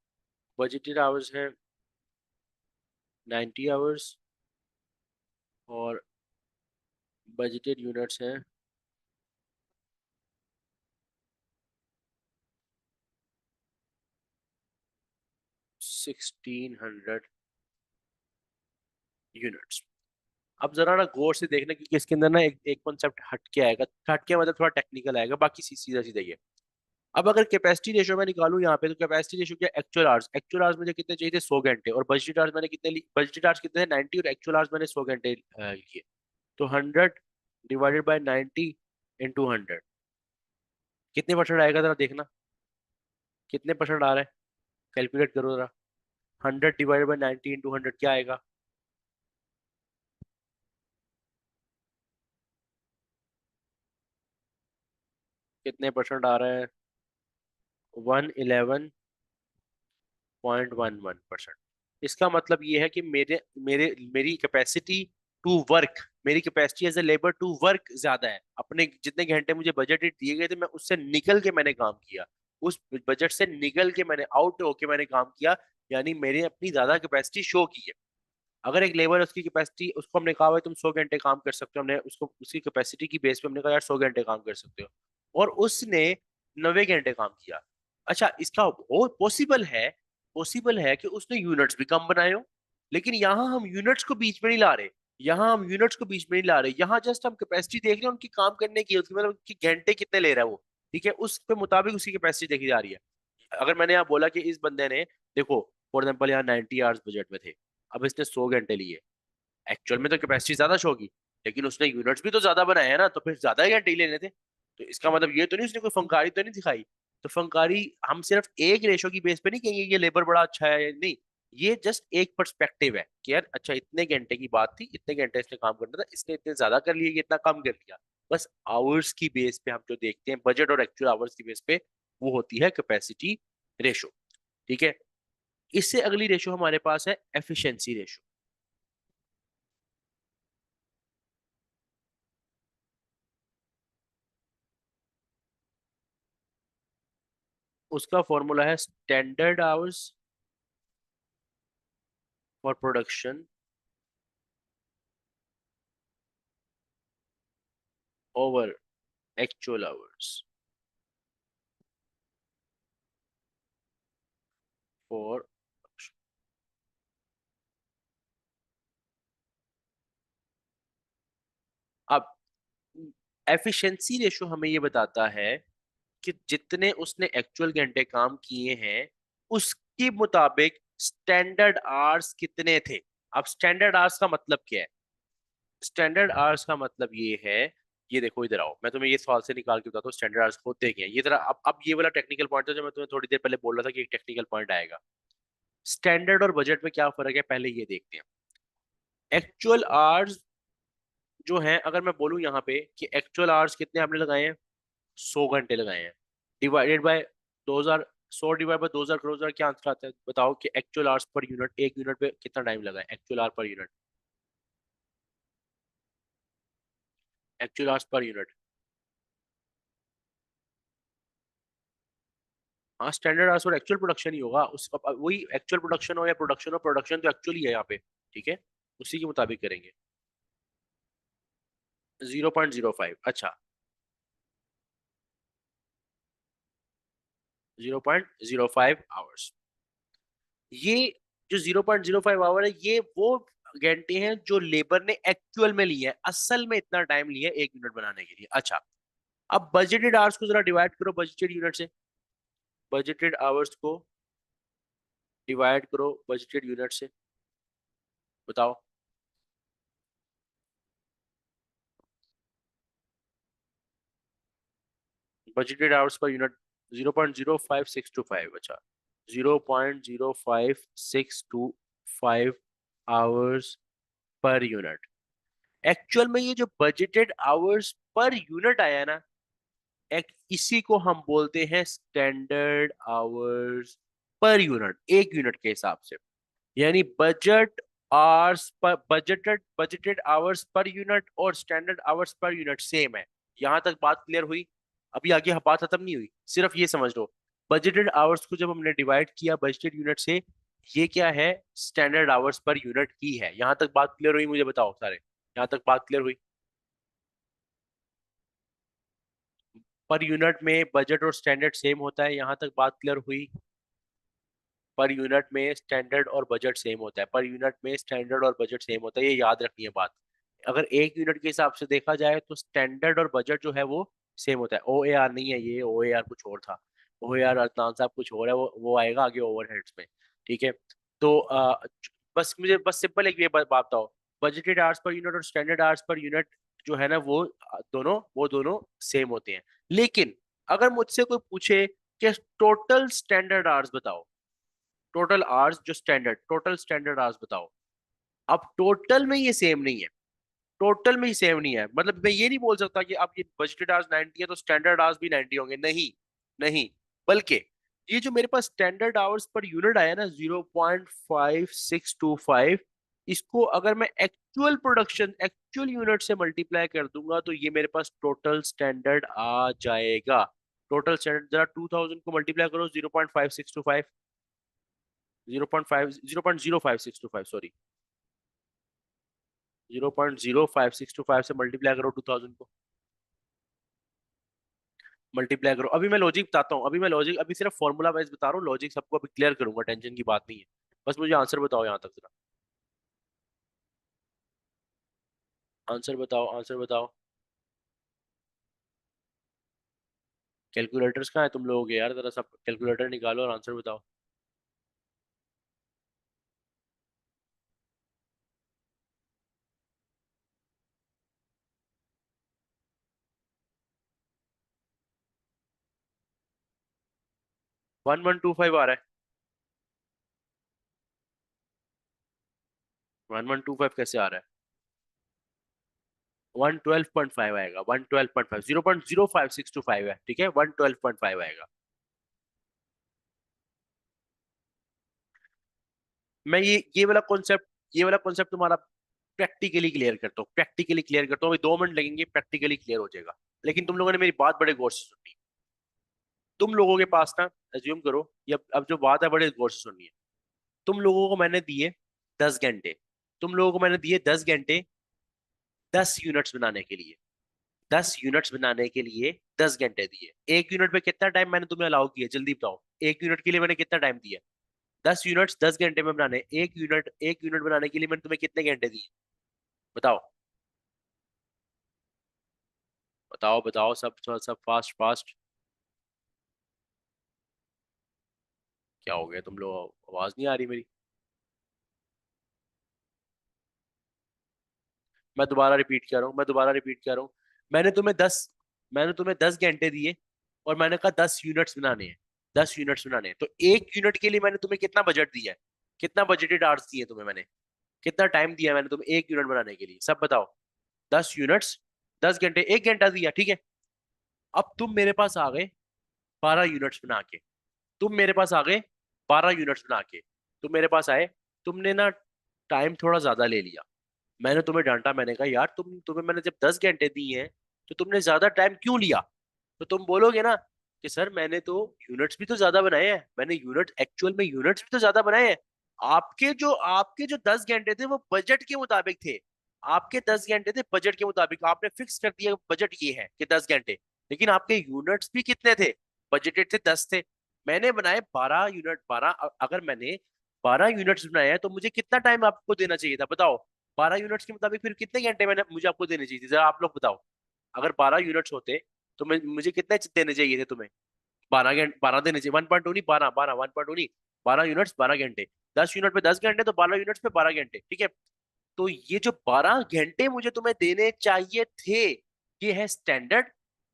बजटेड आवर्स हैं 90 आवर्स, और बजटेड यूनिट्स हैं 1600 यूनिट्स। अब जरा ना गौर से देखना, क्योंकि इसके अंदर ना एक कॉन्सेप्ट हट के आएगा। हट के मतलब थोड़ा टेक्निकल आएगा, बाकी सीधा सीधा ही है। अब अगर कैपेसिटी रेशियो मैं निकालूं यहाँ पे, तो कैपेसिटी रेशियो क्या? एक्चुअल आवर्स मुझे कितने चाहिए थे? 100 घंटे। और बजटेड आवर्स कितने थे? 90। और एक्चुअल आवर्स मैंने 100 घंटे लिए। तो 100 डिवाइडेड बाय 90 इंटू 100, कितने परसेंट आएगा? जरा देखना कितने परसेंट आ रहा है, कैलकुलेट करो जरा। 100 डिवाइडेड बाय 90 इंटू 100 क्या आएगा? कितने परसेंट आ रहा है? 111.11%। इसका मतलब ये है कि मेरे मेरे मेरी कैपेसिटी टू वर्क मेरी capacity as a labour to work ज्यादा है। अपने जितने घंटे मुझे बजट दिए गए थे, मैं उससे निकल के मैंने काम किया। उस बजट से निकल के मैंने आउट होके मैंने काम किया, यानी मैंने अपनी ज्यादा कैपेसिटी शो की है। अगर एक लेबर, उसकी कैपेसिटी, उसको हमने कहा भाई तुम 100 घंटे काम कर सकते हो, हमने उसको उसकी कैपेसिटी की बेस पे हमने कहा यार 100 घंटे काम कर सकते हो, और उसने 90 घंटे काम किया। अच्छा, इसका और पॉसिबल है कि उसने यूनिट्स भी कम बनाए हो, लेकिन यहाँ हम यूनिट्स को बीच में नहीं ला रहे। यहाँ जस्ट हम कैपेसिटी देख रहे हैं उनकी काम करने की, उसकी मतलब उनकी घंटे कितने ले रहा है वो। ठीक है, उस पे मुताबिक उसकी कैपेसिटी देखी जा रही है। अगर मैंने यहाँ बोला कि इस बंदे ने, देखो फॉर एग्जाम्पल यहाँ 90 आवर्स बजट में थे, अब इसने 100 घंटे लिए। एक्चुअल में तो कैपेसिटी ज्यादा शो की, लेकिन उसने यूनिट्स भी तो ज्यादा बनाए हैं ना, तो फिर ज्यादा ही घंटे ही लेने थे। तो इसका मतलब ये तो नहीं उसने कोई फंकारी तो नहीं दिखाई। तो फंकारी हम सिर्फ एक रेशो की बेस पे नहीं कहेंगे ये लेबर बड़ा अच्छा है, नहीं। ये जस्ट एक पर्सपेक्टिव है कि यार अच्छा, इतने घंटे की बात थी, इतने घंटे इसने काम करना था, इसने इतने ज्यादा कर लिए, ये इतना कम कर लिया। बस आवर्स की बेस पे हम जो देखते हैं, बजट और एक्चुअल आवर्स की बेस पे, वो होती है कैपेसिटी रेशो। ठीक है। इससे अगली रेशो हमारे पास है एफिशिएंसी रेशो। उसका फॉर्मूला है standard hours for production over actual hours for. अब एफिशिएंसी रेशो हमें ये बताता है कि जितने उसने एक्चुअल घंटे काम किए हैं उसके मुताबिक स्टैंडर्ड आवर्स कितने थे। अब स्टैंडर्ड आवर्स का मतलब क्या है? स्टैंडर्ड आवर्स का मतलब ये है, ये देखो इधर आओ, मैं तुम्हें ये सवाल से निकाल के बताता हूँ स्टैंडर्ड आवर्स होते क्या हैं। ये जरा अब ये वाला टेक्निकल पॉइंट है जो मैं तुम्हें थोड़ी देर पहले बोल रहा था कि एक टेक्निकल पॉइंट आएगा। स्टैंडर्ड और बजट में क्या फर्क है पहले ये देखते हैं। एक्चुअल आवर्स जो हैं, अगर मैं बोलूँ यहाँ पे कि एक्चुअल आवर्स कितने आपने लगाए हैं, 100 घंटे लगाए हैं, divided by 2000, 100 divide by 2000 crore का क्या आंसर आता है बताओ कि एक्चुअल आवर्स पर यूनिट, एक यूनिट पे कितना टाइम लगा है actual our per unit. Actual hours per unit. हाँ स्टैंडर्ड आवर्स और एक्चुअल प्रोडक्शन ही होगा उस वही एक्चुअल प्रोडक्शन हो या प्रोडक्शन हो, प्रोडक्शन तो एक्चुअली है यहाँ पे। ठीक है, उसी के मुताबिक करेंगे। 0.05, अच्छा 0.05 आवर्स। ये जो 0.05 आवर है ये वो घंटे हैं जो लेबर ने एक्चुअल में लिए हैं, असल में इतना टाइम लिया है एक यूनिट बनाने के लिए। अच्छा, अब बजटेड आवर्स को जरा डिवाइड करो बजटेड यूनिट से। बजटेड आवर्स को डिवाइड करो बजटेड यूनिट से, बताओ। बजटेड आवर्स पर यूनिट 0.05625, अच्छा 0.05625 आवर्स पर यूनिट। एक्चुअल में ये जो बजटेड आवर्स पर यूनिट आया ना, एक इसी को हम बोलते हैं स्टैंडर्ड आवर्स पर यूनिट, एक यूनिट के हिसाब से। यानी budget hours per, budgeted hours per unit और standard hours per unit same है। यहां तक बात क्लियर हुई? अभी आगे बात खत्म नहीं हुई, सिर्फ ये समझ लो बजटेड आवर्स को जब हमने डिवाइड किया बजटेड यूनिट से, ये क्या है, स्टैंडर्ड आवर्स पर यूनिट ही है। यहां तक बात क्लियर हुई? मुझे बताओ सारे, यहां तक बात क्लियर हुई? पर यूनिट में बजट और स्टैंडर्ड सेम होता है, यहां तक बात क्लियर हुई? पर यूनिट में स्टैंडर्ड और बजट सेम होता है, पर यूनिट में स्टैंडर्ड और बजट सेम होता है, ये याद रखनी है बात। अगर एक यूनिट के हिसाब से देखा जाए तो स्टैंडर्ड और बजट जो है वो सेम होता है। ओ ए आर नहीं है, ये ओ ए आर कुछ और था। ओ ए आर अदनान साहब कुछ और है, वो आएगा आगे ओवरहेड्स में। ठीक है, तो बस मुझे बस सिंपल एक ये बात बताओ, बजटेड आवर्स पर यूनिट और स्टैंडर्ड आवर्स पर यूनिट जो है ना वो दोनों सेम होते हैं। लेकिन अगर मुझसे कोई पूछे कि टोटल स्टैंडर्ड आवर्स बताओ, टोटल आवर्स जो स्टैंडर्ड, टोटल स्टैंडर्ड आवर्स बताओ, अब टोटल में ये सेम नहीं है। टोटल में ही सेम नहीं है, मतलब मैं ये नहीं बोल सकता कि अब ये बजटेड आवर्स 90 है तो स्टैंडर्ड आवर्स भी 90 होंगे, नहीं। नहीं, बल्कि ये जो मेरे पास स्टैंडर्ड आवर्स पर यूनिट आया ना 0.5625, इसको अगर मैं एक्चुअल प्रोडक्शन, एक्चुअल यूनिट से मल्टीप्लाई कर दूंगा तो ये मेरे पास टोटल स्टैंडर्ड आ जाएगा। टोटल स्टैंडर्ड जरा 2000 को मल्टीप्लाई करो 0.5625, 0.05625, सॉरी 0.05625 से मल्टीप्लाई करो 2000 को, मल्टीप्लाई करो। अभी मैं लॉजिक बताता हूँ, अभी मैं लॉजिक, अभी सिर्फ फॉर्मूला वाइज बता रहा हूँ, लॉजिक सबको अभी क्लियर करूंगा, टेंशन की बात नहीं है। बस मुझे आंसर बताओ यहाँ तक जरा, आंसर बताओ, आंसर बताओ। कैलकुलेटर्स कहाँ है तुम लोगों के यार, जरा सब कैलकुलेटर निकालो और आंसर बताओ। 1125 आ रहा है। 1125 कैसे आ रहा है? 112.5 आएगा, 112.5, 0.05625 है, ठीक है, 112.5 आएगा। मैं ये वाला कॉन्सेप्ट तुम्हारा प्रैक्टिकली क्लियर करता हूँ, प्रैक्टिकली क्लियर करता हूँ, अभी 2 मिनट लगेंगे, प्रैक्टिकली क्लियर हो जाएगा। लेकिन तुम लोगों ने मेरी बात बड़े गौर से सुननी है। तुम लोगों के पास ना, एज्यूम करो, ये अब जो बात है बड़े गौर से सुननी है। तुम लोगों को मैंने दिए 10 घंटे, तुम लोगों को मैंने दिए 10 घंटे 10 यूनिट्स बनाने के लिए। 10 यूनिट्स बनाने के लिए 10 घंटे दिए। 1 यूनिट में कितना टाइम मैंने तुम्हें अलाउ किया, जल्दी बताओ। 1 यूनिट के लिए मैंने कितना टाइम दिया? 10 यूनिट्स 10 घंटे में बनाने, 1 यूनिट बनाने के लिए मैंने तुम्हें कितने घंटे दिए? बताओ बताओ बताओ, सब सब सब फास्ट फास्ट। क्या हो गया तुम लोग, आवाज नहीं आ रही मेरी? मैं दोबारा रिपीट कर रहा हूँ। मैंने तुम्हें दस मैंने तुम्हें 10 घंटे दिए, और मैंने कहा 10 यूनिट्स बनाने हैं। 10 यूनिट्स बनाने हैं, तो 1 यूनिट के लिए मैंने तुम्हें कितना बजट दिया है? कितना बजटेड आवर्स दिए तुम्हें मैंने? कितना टाइम दिया मैंने तुम्हें 1 यूनिट बनाने के लिए, सब बताओ। 10 यूनिट्स, 10 घंटे, 1 घंटा दिया, ठीक है। अब तुम मेरे पास आ गए 12 यूनिट्स बना के। तुम मेरे पास आ गए 12 यूनिट्स बना के। तुम मेरे पास आए, तुमने ना टाइम थोड़ा ज्यादा ले लिया। मैंने तुम्हें डांटा, मैंने कहा यार तुम्हें मैंने जब 10 घंटे दिए हैं, तो तुमने ज्यादा टाइम क्यों लिया? तो तुम बोलोगे ना कि सर मैंने तो यूनिट्स भी तो ज्यादा बनाए हैं, मैंने यूनिट एक्चुअल में यूनिट्स भी तो ज्यादा बनाए हैं। आपके जो 10 घंटे थे वो बजट के मुताबिक थे। आपके 10 घंटे थे बजट के मुताबिक, आपने फिक्स कर दिया बजट ये है कि 10 घंटे। लेकिन आपके यूनिट्स भी कितने थे? बजटेड थे 10 थे। मैंने बनाए 12 यूनिट, 12। अगर मैंने 12 यूनिट्स बनाए हैं तो मुझे कितना टाइम आपको देना चाहिए था, बताओ। 12 यूनिट्स के मुताबिक फिर कितने घंटे मैंने मुझे आपको देने चाहिए थे, जरा आप लोग बताओ। अगर 12 यूनिट्स होते तो मुझे कितने देने चाहिए थे तुम्हें? 12 घंटे, 12 देने चाहिए, 1.2 नहीं, 12, 12, 1.2 नहीं। 12 यूनिट्स 12 घंटे। 10 यूनिट पे 10 घंटे, तो 12 यूनिट्स पे 12 घंटे, ठीक है। तो ये जो 12 घंटे मुझे तुम्हें देने चाहिए थे, ये है स्टैंडर्ड।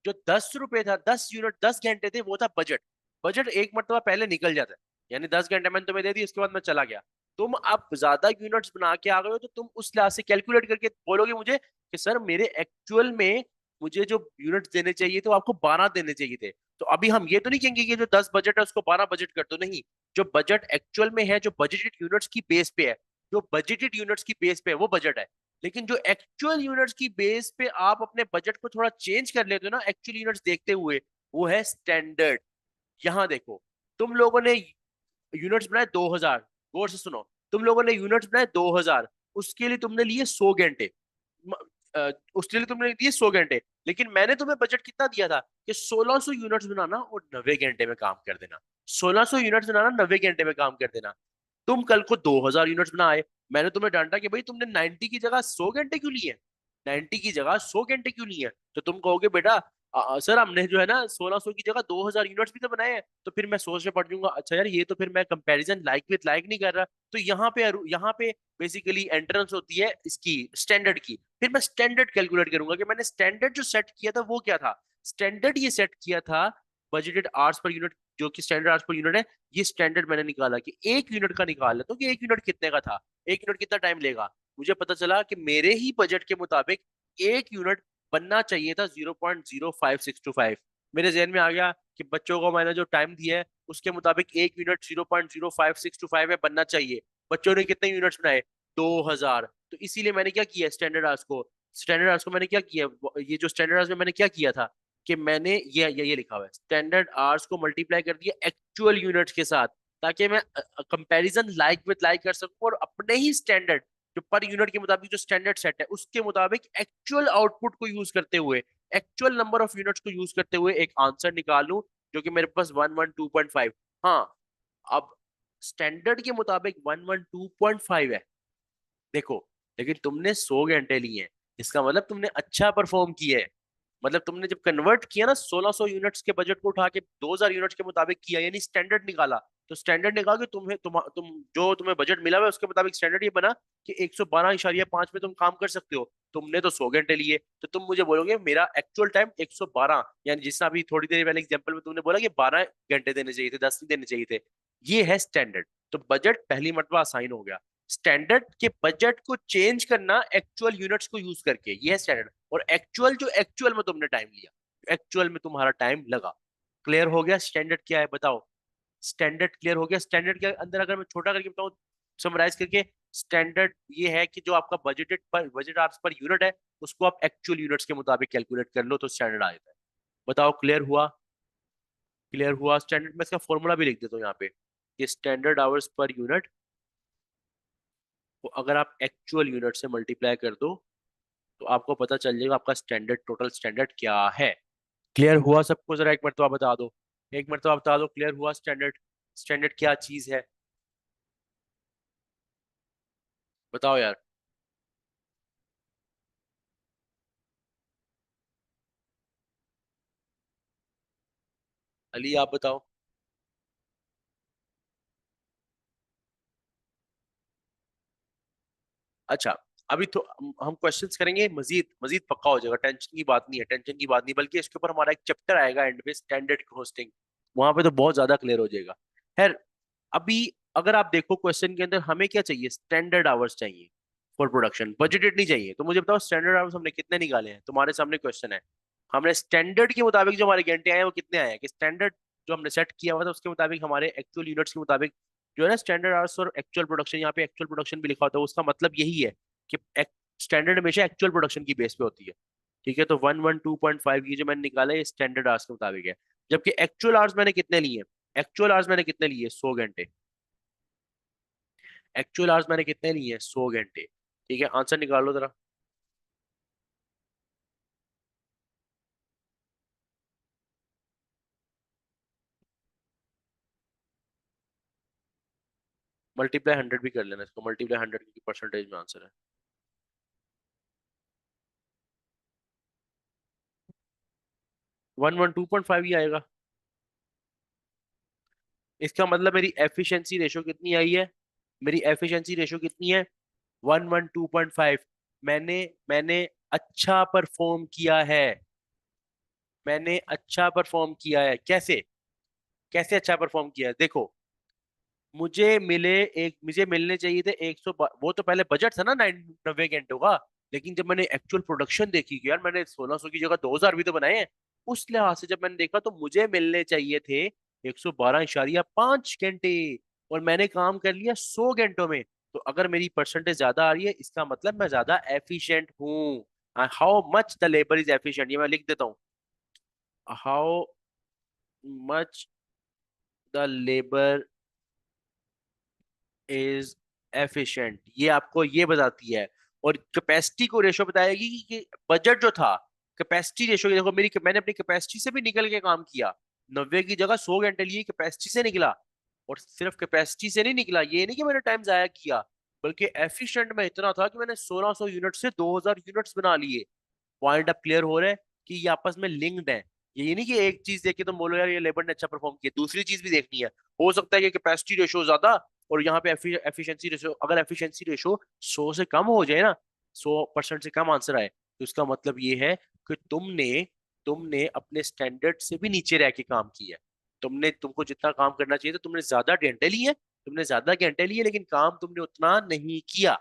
जो 10 रुपए था, 10 यूनिट, 10 घंटे थे, वो था बजट। बजट एक मरतबा पहले निकल जाता है, यानी 10 घंटे मैंने तुम्हें दे दी, उसके बाद मैं चला गया। तुम अब ज्यादा यूनिट्स बना के आ गए हो, तो तुम उस लिहाज से कैलकुलेट करके बोलोगे मुझे कि सर मेरे एक्चुअल में मुझे जो यूनिट्स देने चाहिए थे वो आपको 12 देने चाहिए थे। तो अभी हम ये तो नहीं कहेंगे कि जो 10 बजट है उसको 12 बजट कर दो, नहीं। जो बजट एक्चुअल में है, जो बजटेड यूनिट्स की बेस पे है, जो बजटेड यूनिट्स की बेस पे है वो बजट है। लेकिन जो एक्चुअल यूनिट्स की बेस पे आप अपने बजट को थोड़ा चेंज कर लेते हो ना, एक्चुअल यूनिट्स देखते हुए, वो है स्टैंडर्ड। यहां देखो, तुम लोगों ने यूनिट्स बनाए 2000। गौर से सुनो, तुम लोगों ने यूनिट्स बनाए 2000, उसके लिए तुमने लिए 100 घंटे। उसके लिए तुमने दिए 100 घंटे। लेकिन मैंने तुम्हें बजट कितना दिया था कि 1600 यूनिट्स बनाना और 90 घंटे में काम कर देना। 1600 यूनिट्स बनाना, 90 घंटे में काम कर देना। तुम कल को 2000 यूनिट्स बनाए। मैंने तुम्हें डांटा कि भाई तुमने 90 की जगह 100 घंटे क्यों लिए? 90 की जगह 100 घंटे क्यों लिए? तो तुम कहोगे बेटा सर हमने जो है ना 1600 की जगह 2000 यूनिट्स भी तो बनाए हैं। तो फिर मैं सोच में पड़ जाऊंगा, अच्छा यार ये तो फिर मैं कंपैरिजन लाइक विद लाइक नहीं कर रहा। तो यहाँ पे बेसिकली एंट्रेंस होती है इसकी स्टैंडर्ड की। फिर मैं स्टैंडर्ड कैलकुलेट करूंगा कि मैंने स्टैंडर्ड जो सेट किया था वो क्या था। स्टैंडर्ड ये सेट किया था बजटेड आवर्स पर यूनिट, जो कि स्टैंडर्ड आवर्स पर यूनिट है। ये स्टैंडर्ड मैंने निकाला कि 1 यूनिट का निकाल लेता हूँ कि 1 यूनिट कितने का था। 1 यूनिट कितना टाइम लेगा। मुझे पता चला कि मेरे ही बजट के मुताबिक 1 यूनिट बनना चाहिए था 0.05625। मेरे जहन में आ गया कि बच्चों को मैंने जो टाइम दिया है उसके मुताबिक 1 यूनिट 0.05625 में बनना चाहिए। बच्चों ने कितने यूनिट्स बनाए? 2000। तो इसीलिए मैंने क्या किया, स्टैंडर्ड आवर्स को मैंने क्या किया, ये जो स्टैंडर्ड आवर्स में मैंने क्या किया था कि मैंने ये लिखा हुआ है, स्टैंडर्ड आवर्स को मल्टीप्लाई कर दिया एक्चुअल यूनिट्स के साथ, ताकि मैं कंपैरिजन लाइक विद लाइक कर सकूं, और अपने ही स्टैंडर्ड जो पर यूनिट के मुताबिक जो स्टैंडर्ड सेट है उसके मुताबिक एक्चुअल आउटपुट को यूज करते हुए, एक्चुअल नंबर ऑफ यूनिट्स को यूज करते हुए एक आंसर निकालूं, जो कि मेरे पास 112.5। हाँ, अब स्टैंडर्ड के मुताबिक 112.5 है, देखो। लेकिन तुमने 100 घंटे लिए हैं, इसका मतलब तुमने अच्छा परफॉर्म किया है। मतलब तुमने जब कन्वर्ट किया ना 1600 यूनिट्स के बजट को उठा के 2000 यूनिट्स के मुताबिक किया, यानी स्टैंडर्ड निकाला। तो स्टैंडर्ड निकाल के तुम जो तुम्हें बजट मिला हुआ है उसके मुताबिक स्टैंडर्ड ये बना कि 112.5 में तुम काम कर सकते हो। तुमने तो 100 घंटे लिए, तो तुम मुझे बोलोगे मेरा एक्चुअल टाइम 112, यानी जिसना अभी थोड़ी देर पहले एग्जांपल में तुमने बोला कि 12 घंटे देने चाहिए थे, 10 नहीं देने चाहिए थे। ये है स्टैंडर्ड। तो बजट पहली मरतबा असाइन हो गया। स्टैंडर्ड के बजट को चेंज करना एक्चुअल यूनिट्स को यूज करके, ये है स्टैंडर्ड। और एक्चुअल में तुमने टाइम लिया, एक्चुअल में तुम्हारा टाइम लगा। क्लियर हो गया स्टैंडर्ड क्या है, बताओ। स्टैंडर्ड क्लियर हो गया। स्टैंडर्ड के अंदर अगर मैं छोटा करके बताऊं, समराइज करके, स्टैंडर्ड ये है कि जो आपका बजट आवर्स पर यूनिट है, उसको आप एक्चुअल यूनिट्स के मुताबिक कैलकुलेट कर लो तो स्टैंडर्ड आ जाता है। बताओ क्लियर हुआ? क्लियर हुआ स्टैंडर्ड में इसका फॉर्मूला भी लिख देता हूँ यहाँ पे, कि स्टैंडर्ड आवर्स पर यूनिट को अगर आप एक्चुअल यूनिट से मल्टीप्लाई कर दो, तो आपको पता चल जाएगा आपका स्टैंडर्ड, टोटल स्टैंडर्ड क्या है। क्लियर हुआ सबको? जरा एक मरतबा बता दो, एक मरतबा बता दो, क्लियर हुआ स्टैंडर्ड? स्टैंडर्ड क्या चीज है? बताओ यार। अली आप बताओ। अच्छा, अभी तो हम क्वेश्चंस करेंगे, मजीद मजीद पक्का हो जाएगा, टेंशन की बात नहीं है, टेंशन की बात नहीं, बल्कि इसके ऊपर हमारा एक चैप्टर आएगा एंड में, स्टैंडर्ड होस्टिंग। वहां पे तो बहुत ज्यादा क्लियर हो जाएगा। खैर, अभी अगर आप देखो क्वेश्चन के अंदर हमें क्या चाहिए, स्टैंडर्ड आवर्स चाहिए फॉर प्रोडक्शन, बजटेड नहीं चाहिए। तो मुझे बताओ स्टैंडर्ड आवर्स हमने कितने निकाले हैं? तुम्हारे सामने क्वेश्चन है, हमने स्टैंडर्ड के मुताबिक जो हमारे घंटे आए हैं वो कितने आए हैं, कि स्टैंडर्ड जो हमने सेट किया हुआ था उसके मुताबिक, हमारे एक्चुअल यूनिट्स के मुताबिक जो है ना, स्टैंडर्ड आवर्स और एक्चुअल प्रोडक्शन, यहाँ पे एक्चुअल प्रोडक्शन भी लिखा होता है, उसका मतलब यही है कि स्टैंडर्ड हमेशा एक्चुअल प्रोडक्शन की बेस पे होती है। ठीक है, तो 112.5 ये जो मैंने निकाला है, ये स्टैंडर्ड आवर्स के मुताबिक है। जबकि एक्चुअल आवर्स मैंने कितने लिए? एक्चुअल आवर्स मैंने कितने लिए? 100 घंटे। एक्चुअल आवर्स मैंने कितने लिए? 100 घंटे। ठीक है, आंसर निकालो जरा। मल्टीप्लाई 100 भी कर लेना इसको, मल्टीप्लाई 100 की परसेंटेज में आंसर है। 112.5 ही आएगा। इसका मतलब मेरी एफिशिएंसी रेशो कितनी आई है? मेरी एफिशिएंसी रेशो कितनी है? 112.5। मैंने मैंने अच्छा परफॉर्म किया है। मैंने अच्छा परफॉर्म किया है। कैसे? कैसे अच्छा परफॉर्म किया है? देखो, मुझे मिलने चाहिए थे 100, वो तो पहले बजट था ना 90 घंटों का। लेकिन जब मैंने एक्चुअल प्रोडक्शन देखी कि यार मैंने 1600 की जगह 2000 भी तो बनाए हैं, उस लिहाज से जब मैंने देखा तो मुझे मिलने चाहिए थे 112.5 घंटे, और मैंने काम कर लिया 100 घंटों में। तो अगर मेरी परसेंटेज ज्यादा आ रही है, इसका मतलब मैं ज्यादा एफिशिएंट हूँ। How much the labour is efficient, ये मैं लिख देता हूँ। How much the labour is efficient, ये आपको ये बताती है। और कैपेसिटी को रेशो बताएगी कि बजट जो था, कैपेसिटी रेशो, देखो मेरी, मैंने अपनी कैपेसिटी से भी निकल के काम किया। 90 की जगह 100 घंटे लिए, कैपेसिटी से निकला। और सिर्फ कैपेसिटी से नहीं निकला, ये नहीं कि मैंने टाइम जाया किया, बल्कि एफिशिएंट में इतना था कि मैंने 1600 यूनिट से 2000 यूनिट्स बना लिए। पॉइंट अब क्लियर हो रहा है कि ये आपस में लिंक्ड है। ये नहीं कि एक चीज देख के तुम बोलो यार ये लेबर ने अच्छा परफॉर्म किया, दूसरी चीज भी देखनी है। हो सकता है कि कैपेसिटी रेशो ज्यादा और यहाँ पे एफिशिएंसी रेशो, अगर एफिशिएंसी रेशो 100 से कम हो जाए ना, 100% से कम आंसर आए, तो इसका मतलब ये है कि तुमने तुमने अपने स्टैंडर्ड से भी नीचे रह के काम किया है। तुमको जितना काम करना चाहिए, तो तुमने ज्यादा घंटे लिए, लेकिन काम तुमने उतना नहीं किया।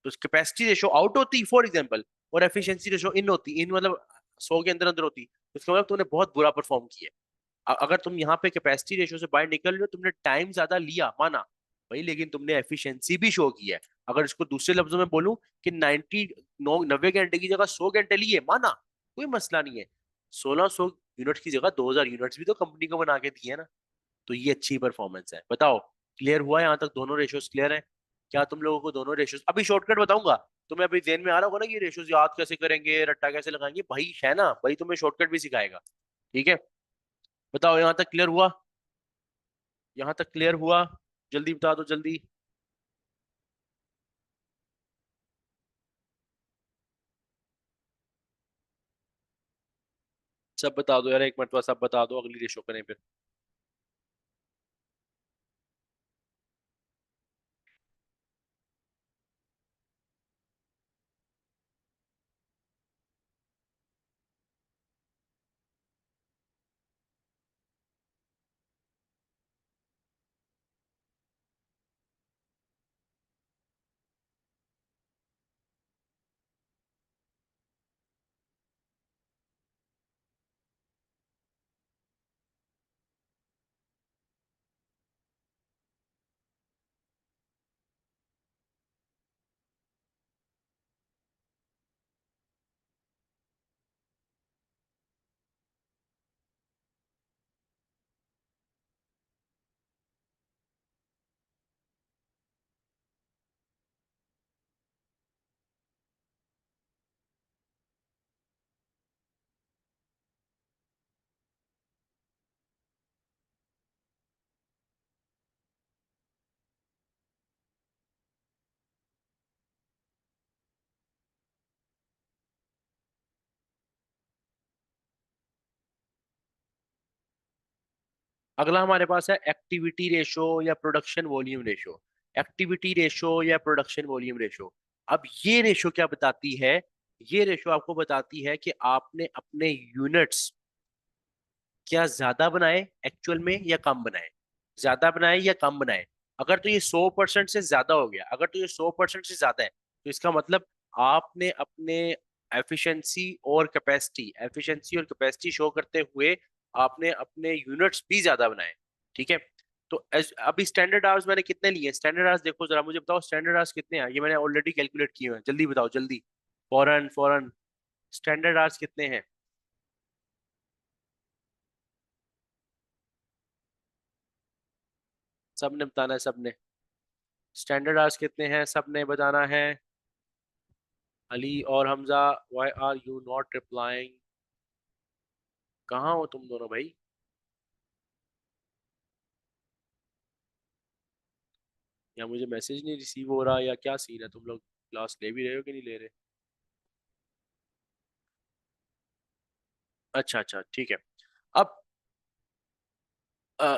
तो कैपेसिटी रेशो आउट होती फॉर एग्जाम्पल, और एफिशिएंसी रेशो इन होती, इन मतलब 100 के अंदर अंदर होती, तो इसका मतलब तुमने बहुत बुरा परफॉर्म किया। अगर तुम यहाँ पे कैपेसिटी रेशो से बाहर निकल रहे हो, तुमने टाइम ज्यादा लिया माना भाई, लेकिन तुमने एफिशिएंसी भी शो की है। अगर इसको दूसरे लफ्जों में बोलूं कि 90 घंटे की जगह 100 घंटे लिए, माना, कोई मसला नहीं है। 1600 यूनिट की जगह 2000 यूनिट्स भी तो कंपनी को बना के दिए ना। तो ये अच्छी परफॉर्मेंस है। बताओ, क्लियर हुआ यहाँ तक? दोनों रेशियोज क्लियर है? क्या तुम लोगों को दोनों रेशियोज, अभी शॉर्टकट बताऊंगा, तुम्हें अभी जेन में आ रहा होगा ना कि ये रेशियोज याद कैसे करेंगे, रट्टा कैसे लगाएंगे, भाई है ना भाई, तुम्हें शॉर्टकट भी सिखाएगा। ठीक है, बताओ यहाँ तक क्लियर हुआ? यहाँ तक क्लियर हुआ? जल्दी बता दो जल्दी। सब बता दो यार, एक मरतबा सब बता दो, अगली रेशो करें फिर। अगला हमारे पास है एक्टिविटी रेशो या production volume ratio. Activity ratio या प्रोडक्शन वॉल्यूम रेशो। अब ये रेशो क्या बताती है? ये रेशो आपको बताती है कि आपने अपने यूनिट्स क्या ज्यादा बनाए एक्चुअल में या कम बनाए, ज्यादा बनाए या कम बनाए। अगर तो ये 100% से ज्यादा हो गया, अगर तो ये 100% से ज्यादा है, तो इसका मतलब आपने अपने एफिशिएंसी और कैपेसिटी शो करते हुए आपने अपने यूनिट्स भी ज्यादा बनाए। ठीक है। तो अभी स्टैंडर्ड आवर्स मैंने कितने लिए? स्टैंडर्ड आवर्स देखो जरा, मुझे बताओ स्टैंडर्ड आवर्स कितने हैं? ये मैंने ऑलरेडी कैलकुलेट किए हैं, जल्दी बताओ जल्दी, फौरन फौरन। स्टैंडर्ड आवर्स कितने हैं? सबने बताना है, सबने। स्टैंडर्ड आवर्स कितने हैं सबने बताना है। अली और Hamza, why are you not replying? कहाँ हो तुम दोनों भाई? या मुझे मैसेज नहीं रिसीव हो रहा, या क्या सीन है? तुम लोग क्लास ले भी रहे हो कि नहीं ले रहे? अच्छा अच्छा ठीक है। अब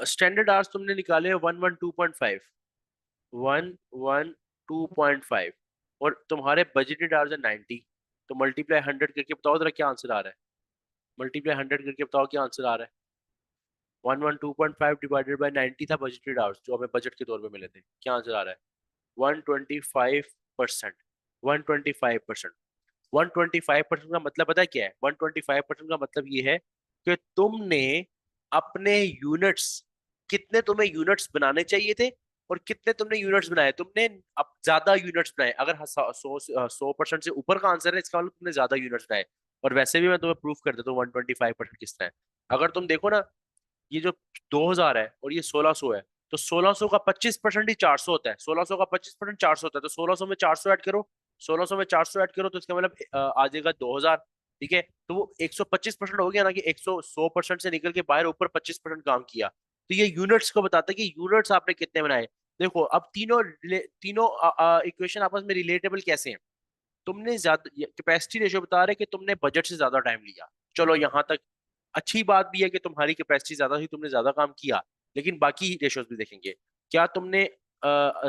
स्टैंडर्ड आवर्स तुमने निकाले 112.5, 112.5, और तुम्हारे बजटेड आवर्स है 90। तो मल्टीप्लाई 100 करके बताओ जरा क्या आंसर आ रहा है। मल्टीप्लाई 100 करके बताओ क्या आंसर आ रहा है। 112.5 डिवाइडेड बाई 90 था बजटेड आवर्स, जो हमें बजट के तौर पे मिले थे। क्या आंसर आ रहा है? 125%। 125%। 125% का मतलब पता है क्या है? 125% का मतलब ये है कि तुमने अपने यूनिट्स, कितने तुम्हें यूनिट्स बनाने चाहिए थे और कितने तुमने यूनिट्स बनाए, तुमने अब ज्यादा यूनिट्स बनाए। अगर 100% से ऊपर का आंसर है, इसका मतलब तुमने ज्यादा यूनिट्स बनाए। और वैसे भी मैं तुम्हें प्रूफ कर देता हूँ 125% किस तरह है। अगर तुम देखो ना, ये जो 2000 है और ये 1600 है, तो 1600 का 25% ही 400 होता है। 1600 का 25% 400 होता है, तो 1600 में 400 ऐड करो। 1600 में 400 ऐड करो तो इसका मतलब आ जाएगा 2000। ठीक है, तो वो 125% हो गया ना, कि 100% से निकल के बाहर ऊपर 25% काम किया। तो ये यूनिट्स को बताता है कि यूनिट्स आपने कितने बनाए। देखो अब तीनों इक्वेशन आपस में रिलेटेबल कैसे हैं। तुमने ज्यादा कैपेसिटी रेशियो बता रहे कि तुमने बजट से ज्यादा टाइम लिया, चलो यहाँ तक अच्छी बात भी है कि तुम्हारी कैपेसिटी ज्यादा थी, तुमने ज्यादा काम किया। लेकिन बाकी रेशियोज भी देखेंगे। क्या तुमने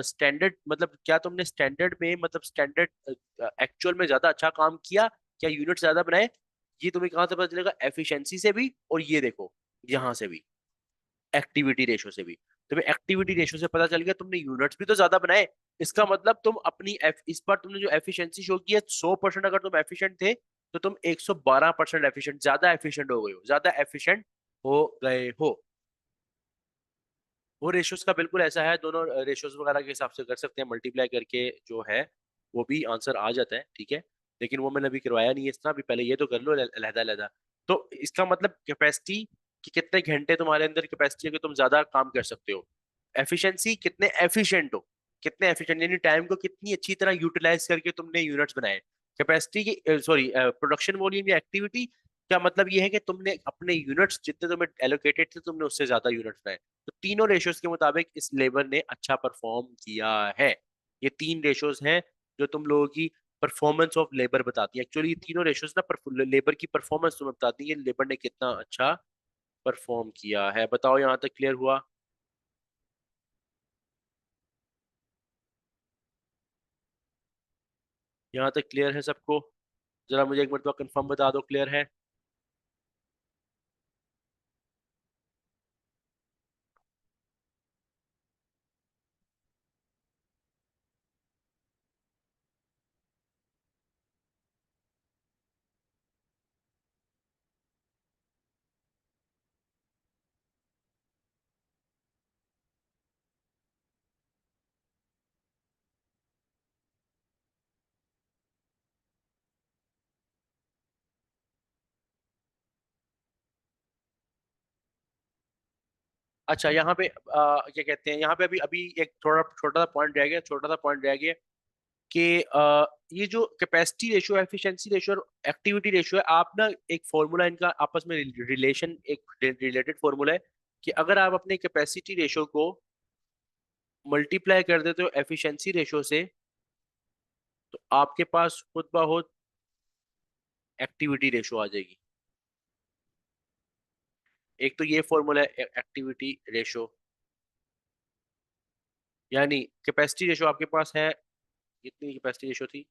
स्टैंडर्ड मतलब क्या तुमने स्टैंडर्ड में मतलब स्टैंडर्ड एक्चुअल में ज्यादा अच्छा काम किया? क्या यूनिट ज्यादा बनाए? ये तुम्हें कहाँ से पता चलेगा? एफिशिएंसी से भी, और ये देखो यहाँ से भी, एक्टिविटी रेशो से भी। तुम्हें एक्टिविटी रेशो से पता चल गया तुमने यूनिट्स भी तो ज्यादा बनाए। इसका मतलब तुम इस बार तुमने जो एफिशिएंसी शो की है 100%, अगर तुम एफिशिएंट थे तो तुम 112% एफिशिएंट, ज्यादा एफिशिएंट हो गए हो, ज्यादा एफिशिएंट हो गए हो। वो रेशियोज का बिल्कुल ऐसा है, दोनों रेशियोज वगैरह के हिसाब से कर सकते हैं, मल्टीप्लाई करके जो है वो भी आंसर आ जाता है। ठीक है, लेकिन वो मैंने अभी करवाया नहीं है इस तरह। अभी पहले ये तो कर लो अलहदा अलहदा। तो इसका मतलब कैपेसिटी कि कितने घंटे तुम्हारे अंदर कैपेसिटी है कि तुम ज्यादा काम कर सकते हो। एफिशिएंसी कितने एफिशिएंट हो, कितने एफिशिएंट यानी टाइम को कितनी अच्छी तरह यूटिलाइज करके तुमने यूनिट्स बनाए। कैपेसिटी की सॉरी प्रोडक्शन वॉल्यूम या एक्टिविटी का मतलब ये है कि तुमने अपने यूनिट्स जितने तुम्हें एलोकेटेड थे तुमने उससे ज्यादा यूनिट्स बनाए। तो तीनों रेशियोज के मुताबिक इस लेबर ने अच्छा परफॉर्म किया है। ये तीन रेशियोज हैं जो तुम लोगों की परफॉर्मेंस ऑफ लेबर बताती है। एक्चुअली ये तीनों रेशियोज ना लेबर की परफॉर्मेंस तुम्हें बताती है, लेबर ने कितना अच्छा परफॉर्म किया है। बताओ यहाँ तक क्लियर हुआ? यहाँ तक क्लियर है सबको? जरा मुझे एक मरतबा कंफर्म बता दो क्लियर है। अच्छा यहाँ पे क्या कहते हैं, यहाँ पे अभी अभी एक थोड़ा छोटा सा पॉइंट रह गया, छोटा सा पॉइंट रह गया कि ये जो कैपेसिटी रेशियो, एफिशिएंसी रेशियो और एक्टिविटी रेशियो है, आप ना एक फॉर्मूला इनका आपस में रिलेशन, एक रिलेटेड फॉर्मूला है कि अगर आप अपने कैपेसिटी रेशियो को मल्टीप्लाई कर देते हो एफिशिएंसी रेशियो से, तो आपके पास खुद ब खुद एक्टिविटी रेशियो आ जाएगी। एक तो ये फॉर्मूला है एक्टिविटी रेशो, यानी कैपेसिटी रेशो आपके पास है, कितनी कैपेसिटी रेशो थी,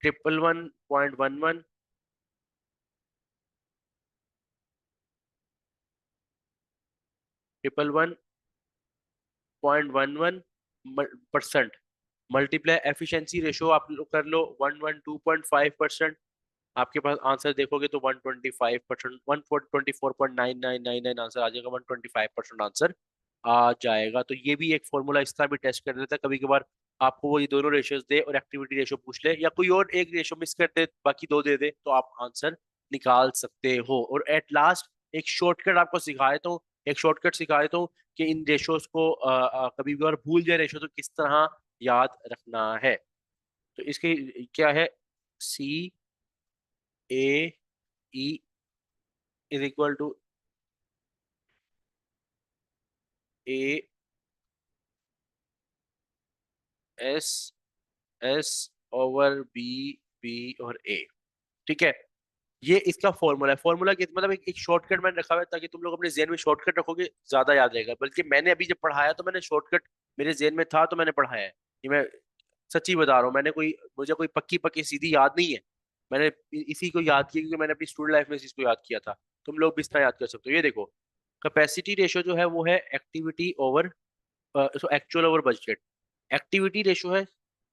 111.11, 111.11% मल्टीप्लाई एफिशिएंसी रेशो आप लोग कर लो 112.5%। आपके पास आंसर देखोगे तो 125%, 124.9999 आंसर आ जाएगा, 125% आंसर आ जाएगा। तो ये भी एक फॉर्मूला इस तरह भी टेस्ट कर देता है कभी कभार, आपको वो ये दोनों रेशियोज दे और एक्टिविटी रेशियो पूछ ले, या कोई और एक रेशियो मिस कर दे बाकी दो दे दे, तो आप आंसर निकाल सकते हो। और एट लास्ट एक शॉर्टकट आपको सिखाए तो, एक शॉर्टकट सिखाए तो कि इन रेशियोज को कभी कभार भूल जाए रेशियो तो किस तरह याद रखना है। तो इसकी क्या है, C A E is equal to A S S over B, B और ए। ठीक है, ये इसका फॉर्मूला है। फॉर्मूला के मतलब एक शॉर्टकट मैंने रखा हुआ है ताकि तुम लोग अपने जेन में शॉर्टकट रखोगे ज्यादा याद रहेगा। बल्कि मैंने अभी जब पढ़ाया तो मैंने शॉर्टकट मेरे जेन में था तो मैंने पढ़ाया है। ये मैं सच्ची बता रहा हूँ, मैंने कोई मुझे कोई पक्की पक्की सीधी याद नहीं है। मैंने इसी को याद किया क्योंकि मैंने अपनी स्टूडेंट लाइफ में इसी को याद किया था। तुम लोग भी इस तरह याद कर सकते हो। ये देखो, कैपेसिटी रेशियो जो है वो है activity over, actual over budget. Activity ratio है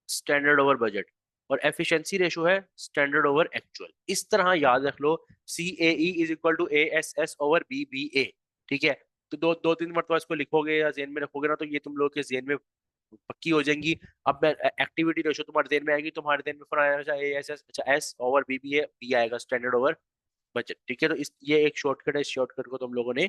स्टैंडर्ड ओवर बजट, और एफिशिएंसी रेशो है स्टैंडर्ड ओवर एक्चुअल। इस तरह याद रख लो, C A E is equal to A S S over B B A. ठीक है, तो दो दो तीन मरतबा इसको लिखोगे या जेन में रखोगे ना तो ये तुम लोग के जेन में पक्की हो जाएंगी। अब मैं एक्टिविटी रेशो तुम्हारे जेन में आएगी, तुम्हारे जेन में फिर आएगा ए एस एस, अच्छा एस ओवर बी बी ए, बी आएगा स्टैंडर्ड ओवर बचत। ठीक है, तो इस ये एक शॉर्टकट है, इस शॉर्टकट को तुम लोगों ने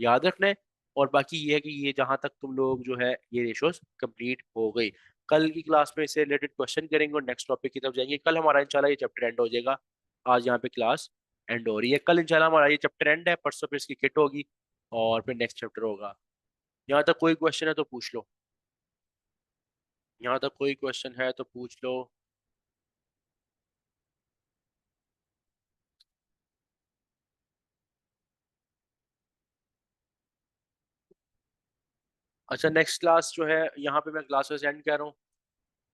याद रखना है। और बाकी ये है कि ये जहां तक तुम लोग जो है ये रेशोस कंप्लीट हो गई, कल की क्लास में इससे रिलेटेड क्वेश्चन करेंगे और नेक्स्ट टॉपिक की तरफ जाएंगे। कल हमारा इंशाल्लाह ये चैप्टर एंड हो जाएगा। आज यहाँ पे क्लास एंड हो रही है, कल इंशाल्लाह हमारा ये चैप्टर एंड है, परसों फिर इसकी किट होगी और फिर नेक्स्ट चैप्टर होगा। यहाँ तक कोई क्वेश्चन है तो पूछ लो, यहाँ तक कोई क्वेश्चन है तो पूछ लो। अच्छा, नेक्स्ट क्लास जो है यहाँ पे मैं क्लास एंड कर रहा हूँ।